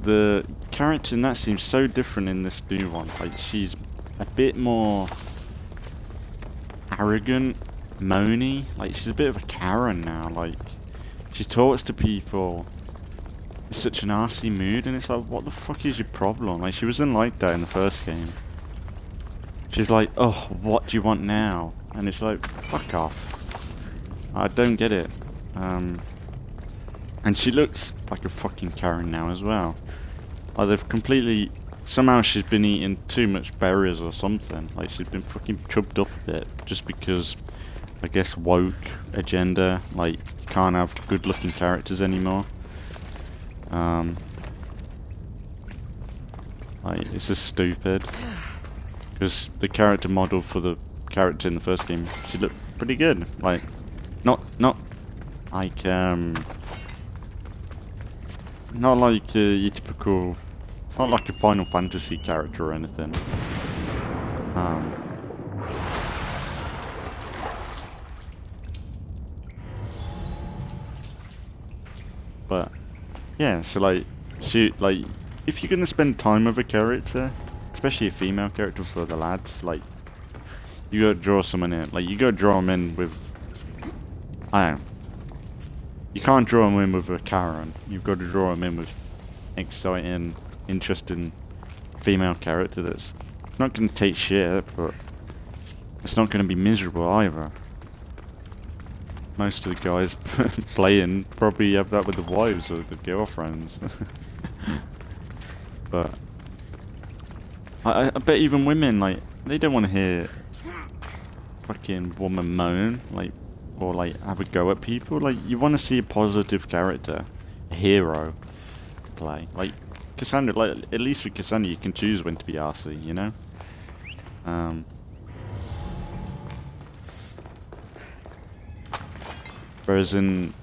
the character in that seems so different in this new one, like, she's a bit more arrogant, moany, like she's a bit of a Karen now, like she talks to people in such an arsey mood, and it's like, what the fuck is your problem? Like, she wasn't like that in the first game. She's like, oh, what do you want now? And it's like, fuck off. I don't get it. And she looks like a fucking Karen now as well. Like, they've completely, somehow she's been eating too much berries or something. Like, she's been fucking chubbed up a bit just because, I guess, woke agenda. Like, you can't have good looking characters anymore. Like, it's just stupid. Because the character model for the character in the first game, she looked pretty good. Like, not like, not like your typical, not like a Final Fantasy character or anything. But yeah, so like, if you're gonna spend time with a character, especially a female character for the lads, like, you gotta draw someone in. Like, you gotta draw them in with, I don't know. You can't draw them in with a Karen. You've got to draw them in with exciting, interesting female character that's not going to take shit, but it's not going to be miserable either. Most of the guys playing probably have that with the wives or the girlfriends. But I bet even women, like, they don't want to hear fucking woman moan, like, or like have a go at people. Like, you want to see a positive character, a hero to play. Like Kassandra, like, at least with Kassandra you can choose when to be arsey, you know? Whereas in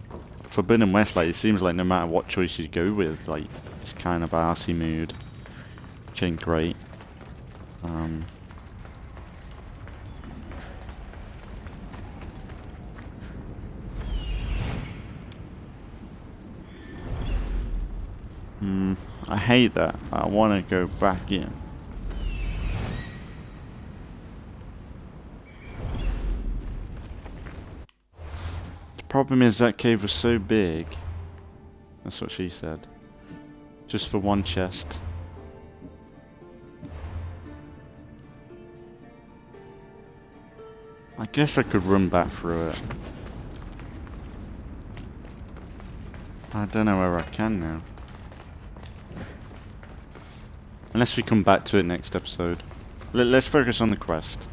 Forbidden West, like, it seems like no matter what choice you go with, like, it's kind of arsey mood, which ain't great. I hate that. I want to go back in. The problem is that cave was so big. That's what she said. Just for one chest. I guess I could run back through it. I don't know where I can now. Unless we come back to it next episode. Let's focus on the quest.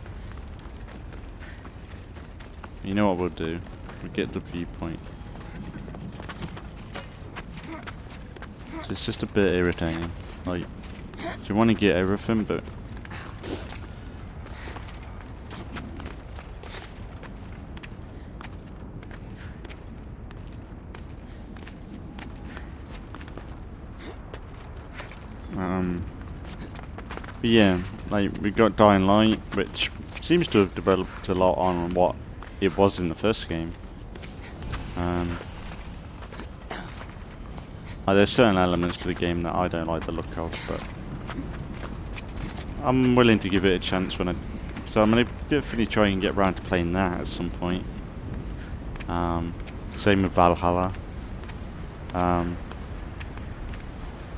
You know what we'll do? We'll get the viewpoint. So it's just a bit irritating. Like, you want to get everything, but But yeah, like we got Dying Light, which seems to have developed a lot on what it was in the first game. There's certain elements to the game that I don't like the look of, but I'm willing to give it a chance when so I'm gonna definitely try and get around to playing that at some point. Same with Valhalla. But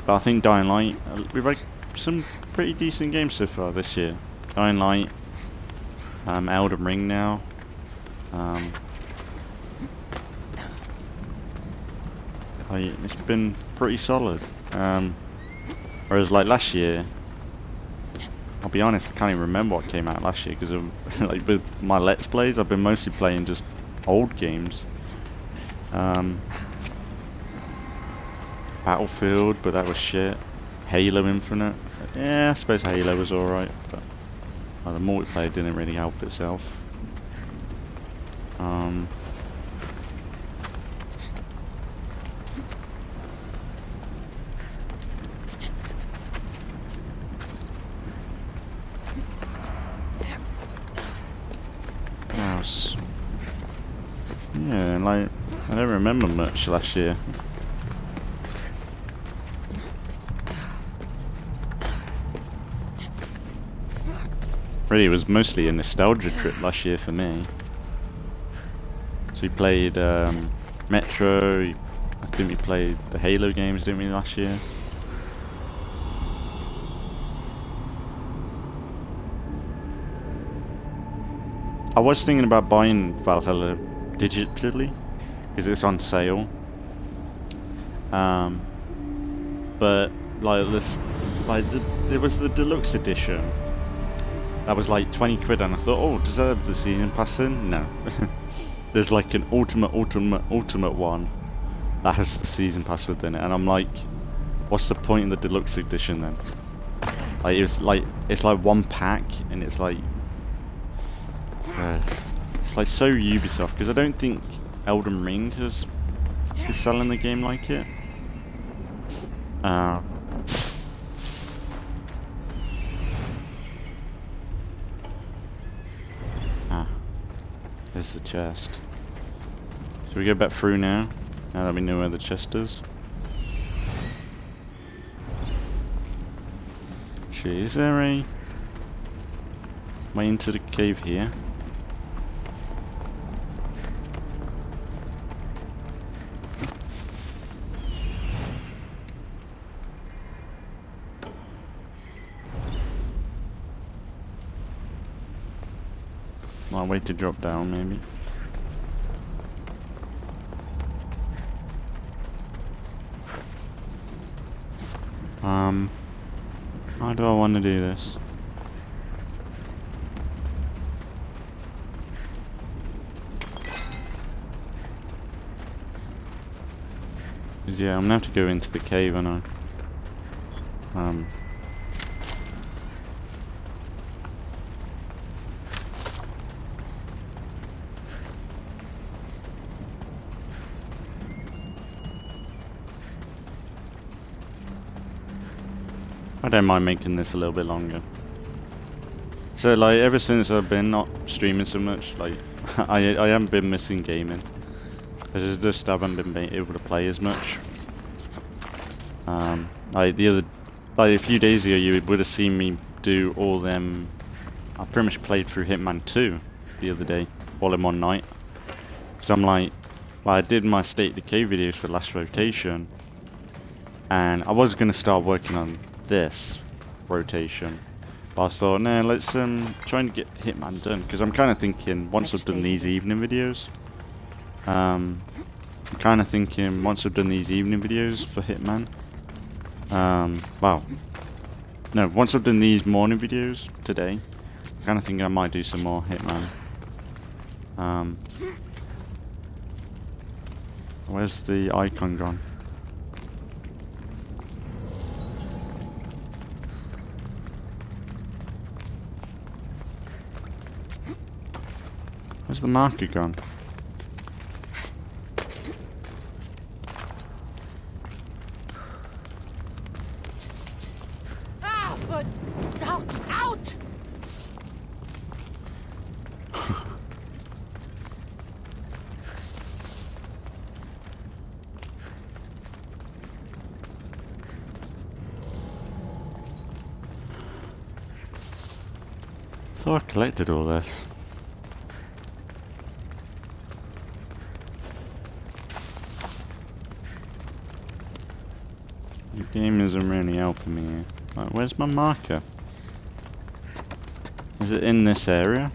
I think Dying Light, we've had some pretty decent games so far this year. Dying Light, Elden Ring now. It's been pretty solid. Whereas like last year, I'll be honest, I can't even remember what came out last year because like with my Let's Plays, I've been mostly playing just old games. Battlefield, but that was shit. Halo Infinite, yeah, I suppose Halo was alright, but the multiplayer didn't really help itself. Yeah, like I don't remember much last year. Really, it was mostly a nostalgia trip last year for me. So we played Metro. I think we played the Halo games, didn't we, last year? I was thinking about buying Valhalla digitally because it's on sale. But like this, it was the deluxe edition. That was like 20 quid, and I thought, oh, does that have the season pass in? No. There's like an ultimate one that has the season pass within it, and I'm like, what's the point in the deluxe edition then? Like it's like one pack, and it's like it's like so Ubisoft, because I don't think Elden Ring is selling the game like it. There's the chest. Should we go back through now that we know where the chest is? Actually, is there a way into the cave here? I'll wait to drop down, maybe. How do I want to do this? Because yeah, I'm gonna have to go into the cave, aren't I? I don't mind making this a little bit longer. So like ever since I've been not streaming so much, like I haven't been missing gaming. I just haven't been able to play as much. Like a few days ago, you would have seen me do all them. I pretty much played through Hitman 2 the other day, all in one night. So I'm like, I did my State of Decay videos for last rotation, and I was gonna start working on this rotation, but I thought, nah, let's try and get Hitman done, because I'm kind of thinking once I've done these evening videos, for Hitman, well, no, once I've done these morning videos today, I'm kind of thinking I might do some more Hitman. Where's the icon gone? Where's the marker gone? thought I collected all this. The game isn't really helping me here. Right, where's my marker? Is it in this area?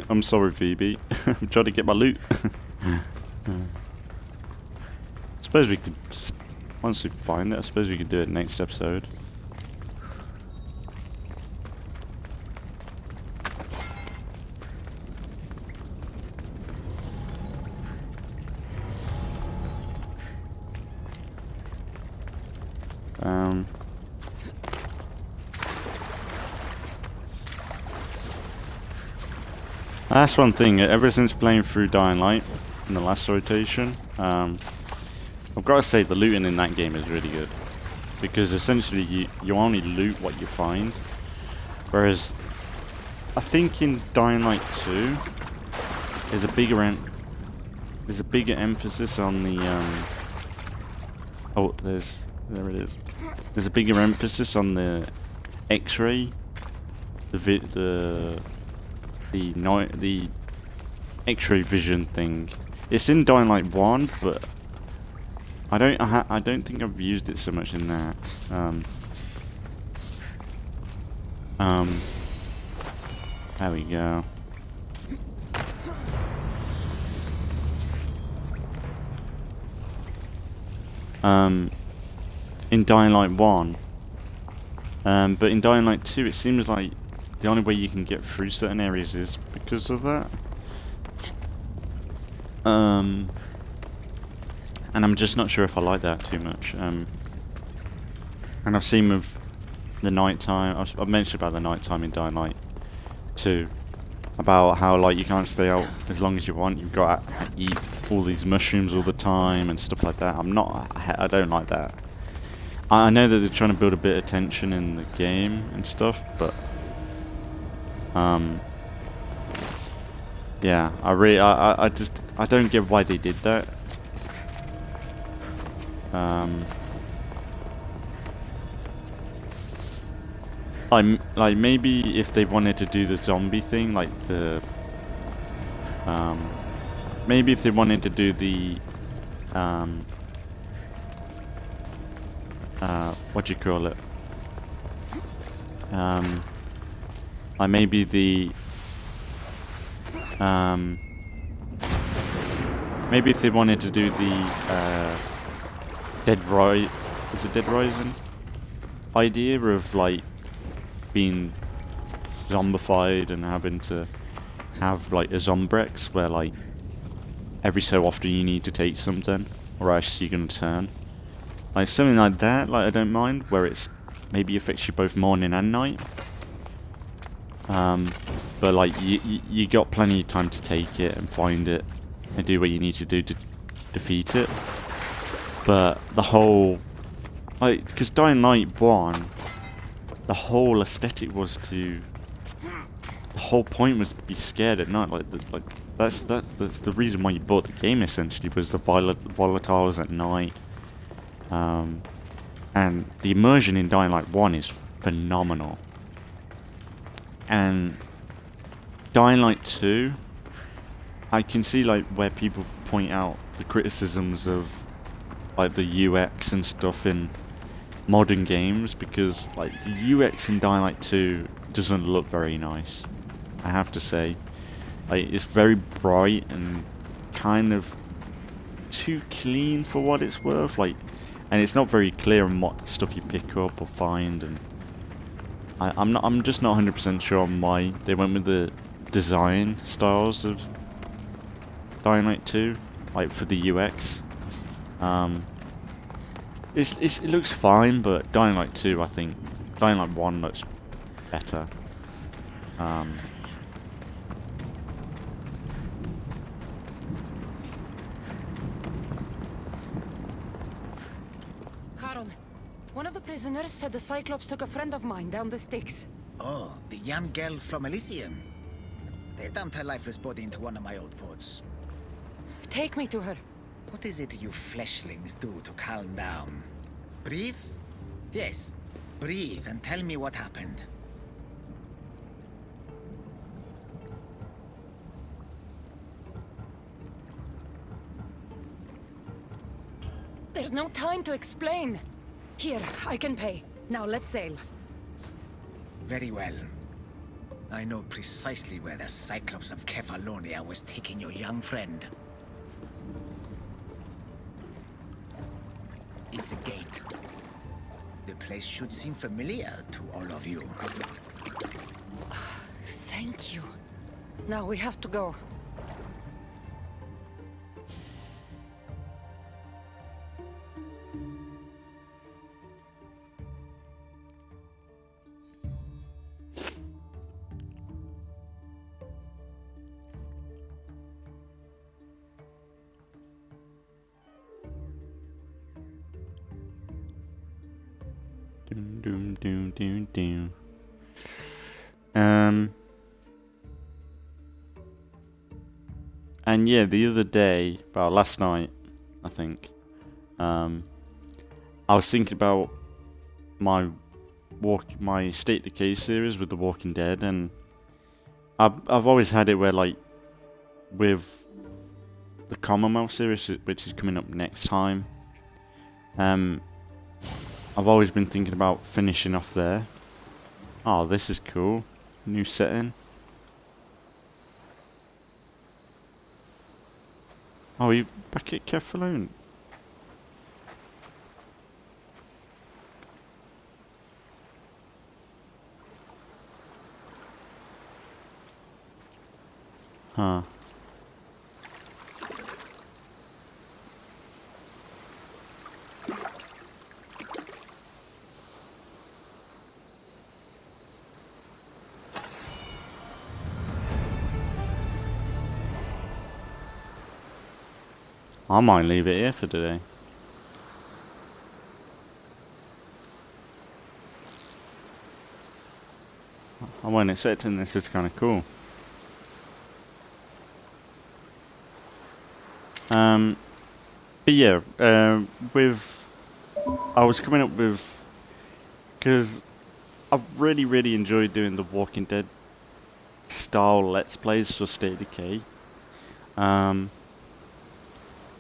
I'm sorry, Phoebe. I'm trying to get my loot. Suppose we could, once we find it, I suppose we could do it next episode. That's one thing, ever since playing through Dying Light in the last rotation, I've got to say the looting in that game is really good. Because essentially you only loot what you find. Whereas, I think in Dying Light 2, there's a bigger emphasis on the, oh, there it is. There's a bigger emphasis on the X-ray, the X-ray vision thing. It's in Dying Light 1, but I don't think I've used it so much in that. There we go. In Dying Light 1, but in Dying Light 2, it seems like the only way you can get through certain areas is because of that. And I'm just not sure if I like that too much. And I've seen with the nighttime, I've mentioned about the nighttime in Dying Light 2, about how like you can't stay out as long as you want. You've got to eat all these mushrooms all the time and stuff like that. I don't like that. I know that they're trying to build a bit of tension in the game and stuff, but yeah, I don't get why they did that. Like maybe if they wanted to do the zombie thing, like the maybe if they wanted to do the what do you call it? Like maybe the maybe if they wanted to do the Dead Rising idea of like being zombified and having to have like a Zombrex where like every so often you need to take something or else you're gonna turn. Like something like that, like I don't mind, where it's maybe affects you both morning and night. But like you got plenty of time to take it and find it and do what you need to do to defeat it. But the whole, like, because Dying Light 1, the whole aesthetic was the whole point was to be scared at night. Like that's the reason why you bought the game essentially, was the volatiles at night. And the immersion in Dying Light 1 is phenomenal. And Dying Light 2, I can see like where people point out the criticisms of like the UX and stuff in modern games, because like the UX in Dying Light 2 doesn't look very nice, I have to say. Like it's very bright and kind of too clean for what it's worth, like, and it's not very clear on what stuff you pick up or find, and I'm just not 100% sure on why they went with the design styles of Dying Light 2, like for the UX. It looks fine, but Dying Light 2, I think Dying Light 1 looks better. prisoners said the Cyclops took a friend of mine down the sticks. Oh, the young girl from Elysium. They dumped her lifeless body into one of my old ports. Take me to her. What is it you fleshlings do to calm down? Breathe? Yes, breathe and tell me what happened. There's no time to explain. Here, I can pay. Now let's sail. Very well. I know precisely where the Cyclops of Kefalonia was taking your young friend. It's a gate. The place should seem familiar to all of you. Thank you. Now we have to go. Doom, doom, doom, doom. And yeah, the other day, well, last night, I think, I was thinking about my State Decay series with The Walking Dead, and I've always had it where, like, with the Commonwealth series, which is coming up next time, I've always been thinking about finishing off there. Oh, this is cool. New setting. Oh, you back at Kefalonia? Huh. I might leave it here for today. I wasn't expecting this. Is kind of cool. But yeah, I was coming up with, because I've really enjoyed doing the Walking Dead style Let's Plays for State Decay.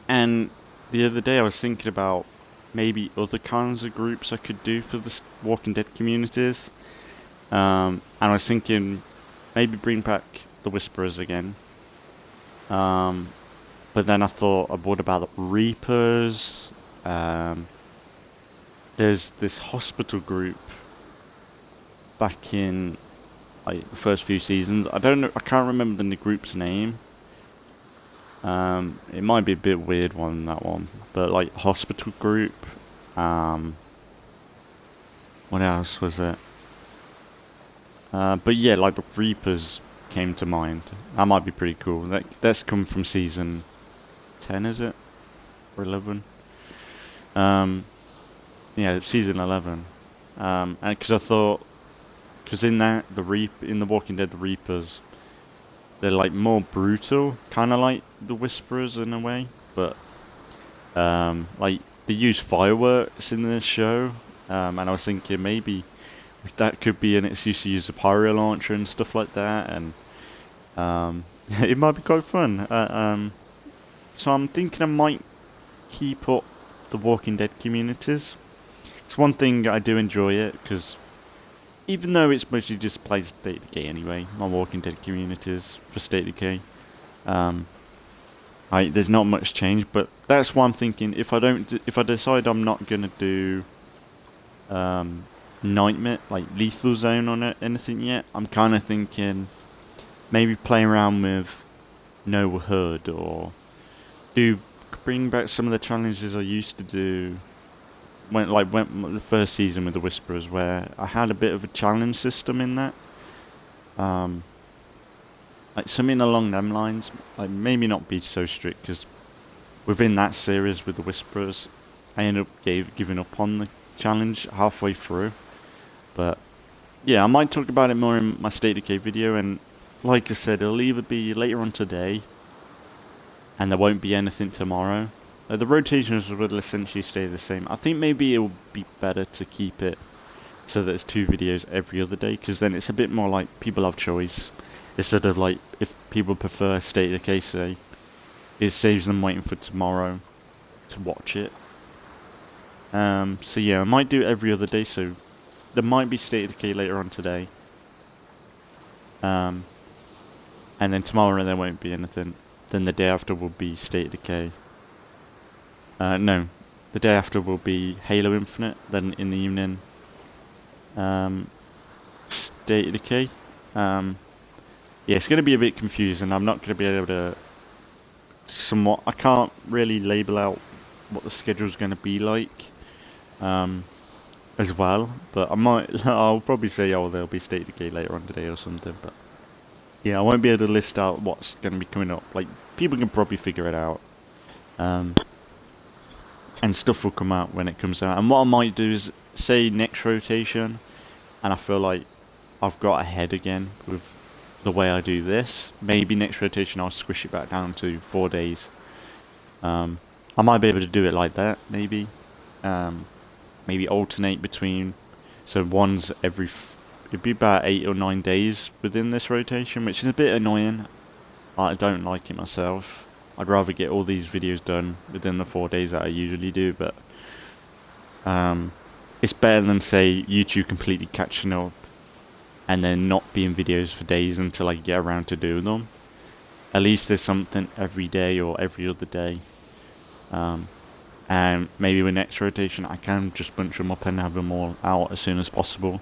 And the other day I was thinking about maybe other kinds of groups I could do for the Walking Dead communities. And I was thinking maybe bring back the Whisperers again. But then I thought, what about the Reapers? There's this hospital group back in like the first few seasons. I can't remember the group's name. It might be a bit weird one, that one, but like hospital group. What else was it? But yeah, like the Reapers came to mind. That might be pretty cool. That's come from season 10, is it? Or 11? Yeah, it's season 11. And because I thought, because in the Walking Dead, the Reapers, they're like more brutal, kind of like the Whisperers in a way, but like they use fireworks in this show, and I was thinking maybe that could be an excuse to use a pyro launcher and stuff like that, and it might be quite fun. So I'm thinking I might keep up the Walking Dead communities. It's one thing I do enjoy it, because even though it's mostly just plays State Decay anyway, my Walking Dead communities for State Decay, there's not much change. But that's why I'm thinking, if I decide I'm not gonna do Nightmare, like Lethal Zone on it, anything yet, I'm kind of thinking maybe play around with No Hood, or bring back some of the challenges I used to do when the first season with the Whisperers, where I had a bit of a challenge system in that. Like something along them lines. Like maybe not be so strict, because within that series with the Whisperers, I ended up giving up on challenge halfway through. But yeah, I might talk about it more in my State of Decay video, and like I said, it'll either be later on today, and there won't be anything tomorrow. The rotations will essentially stay the same. I think maybe it will be better to keep it so that there's 2 videos every other day, because then it's a bit more like people have choice. Instead of like, if people prefer State of Decay, say, it saves them waiting for tomorrow to watch it. So yeah, I might do it every other day, so there might be State of Decay later on today. And then tomorrow there won't be anything. Then the day after will be State of Decay. No, the day after will be Halo Infinite. Then in the evening, State of Decay. Yeah, it's going to be a bit confusing. I'm not going to be able to I can't really label out what the schedule's going to be like as well. But I'll probably say, oh, there'll be State of Decay later on today or something. But yeah, I won't be able to list out what's going to be coming up. Like, people can probably figure it out. And stuff will come out when it comes out. And what I might do is, say, next rotation, and I feel like I've got ahead again with the way I do this. Maybe next rotation I'll squish it back down to 4 days. I might be able to do it like that, maybe. Maybe alternate between, so one's every, it'd be about 8 or 9 days within this rotation, which is a bit annoying. I don't like it myself. I'd rather get all these videos done within the 4 days that I usually do, but it's better than, say, YouTube completely catching up and then not being videos for days until I get around to doing them. At least there's something every day or every other day. And maybe with next rotation I can just bunch them up and have them all out as soon as possible.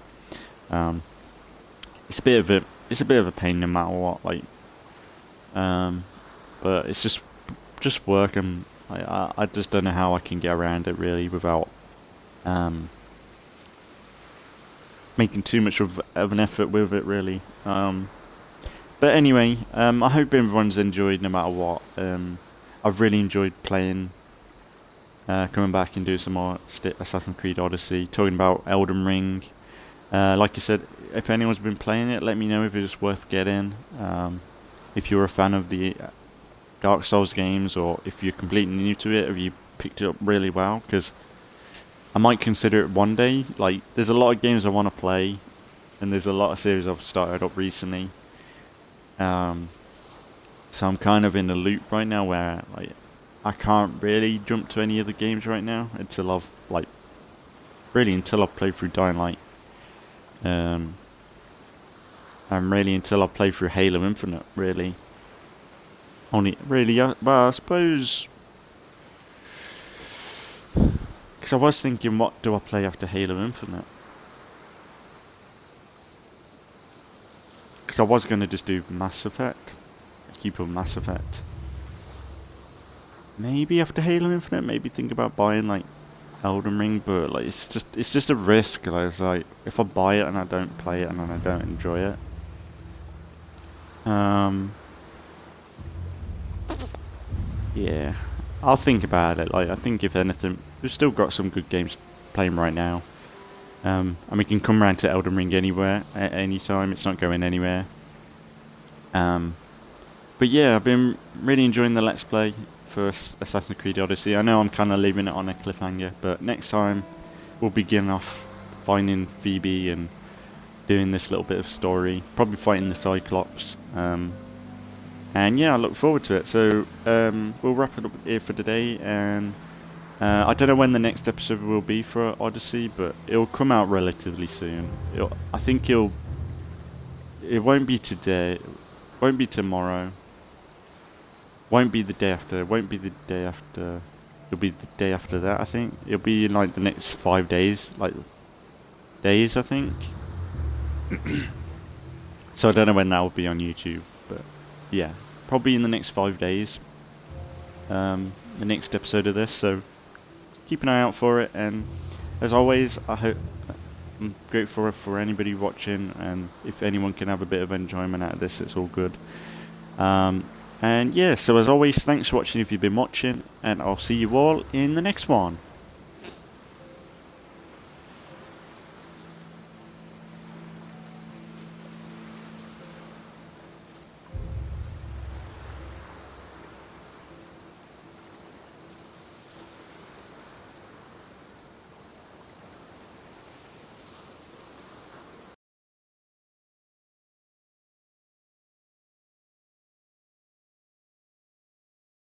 It's a bit of a pain no matter what, like, but it's just work, and I just don't know how I can get around it really without making too much of an effort with it really. But anyway, I hope everyone's enjoyed no matter what. I've really enjoyed playing, coming back and doing some more Assassin's Creed Odyssey, talking about Elden Ring. Like I said, if anyone's been playing it, let me know if it's worth getting. If you're a fan of the Dark Souls games, or if you're completely new to it, have you picked it up really well? Because I might consider it one day. Like, there's a lot of games I want to play, and there's a lot of series I've started up recently. So I'm kind of in the loop right now where, like, I can't really jump to any other games right now until I've, like, really until I've played through Dying Light. And really until I play through Halo Infinite, really. Only, really, well, I suppose, because I was thinking, what do I play after Halo Infinite? Because I was going to just do Mass Effect, keep on Mass Effect. Maybe after Halo Infinite, maybe think about buying, like, Elden Ring, but, like, it's just a risk. Like, it's like, if I buy it and I don't play it and then I don't enjoy it, yeah, I'll think about it. Like, I think if anything, we've still got some good games playing right now. And we can come around to Elden Ring anywhere, at any time. It's not going anywhere. But yeah, I've been really enjoying the Let's Play for Assassin's Creed Odyssey. I know I'm kind of leaving it on a cliffhanger, but next time we'll begin off finding Phoebe and doing this little bit of story, probably fighting the Cyclops. And yeah, I look forward to it. So we'll wrap it up here for today, and I don't know when the next episode will be for Odyssey, but it'll come out relatively soon. I think it won't be today, won't be tomorrow, won't be the day after, won't be the day after, it'll be the day after that, I think. It'll be in, like, the next 5 days, like, days, I think. So I don't know when that will be on YouTube, but yeah, probably in the next 5 days, the next episode of this, so keep an eye out for it. And as always, I'm grateful for anybody watching, and if anyone can have a bit of enjoyment out of this, it's all good. And yeah, so as always, thanks for watching if you've been watching, and I'll see you all in the next one.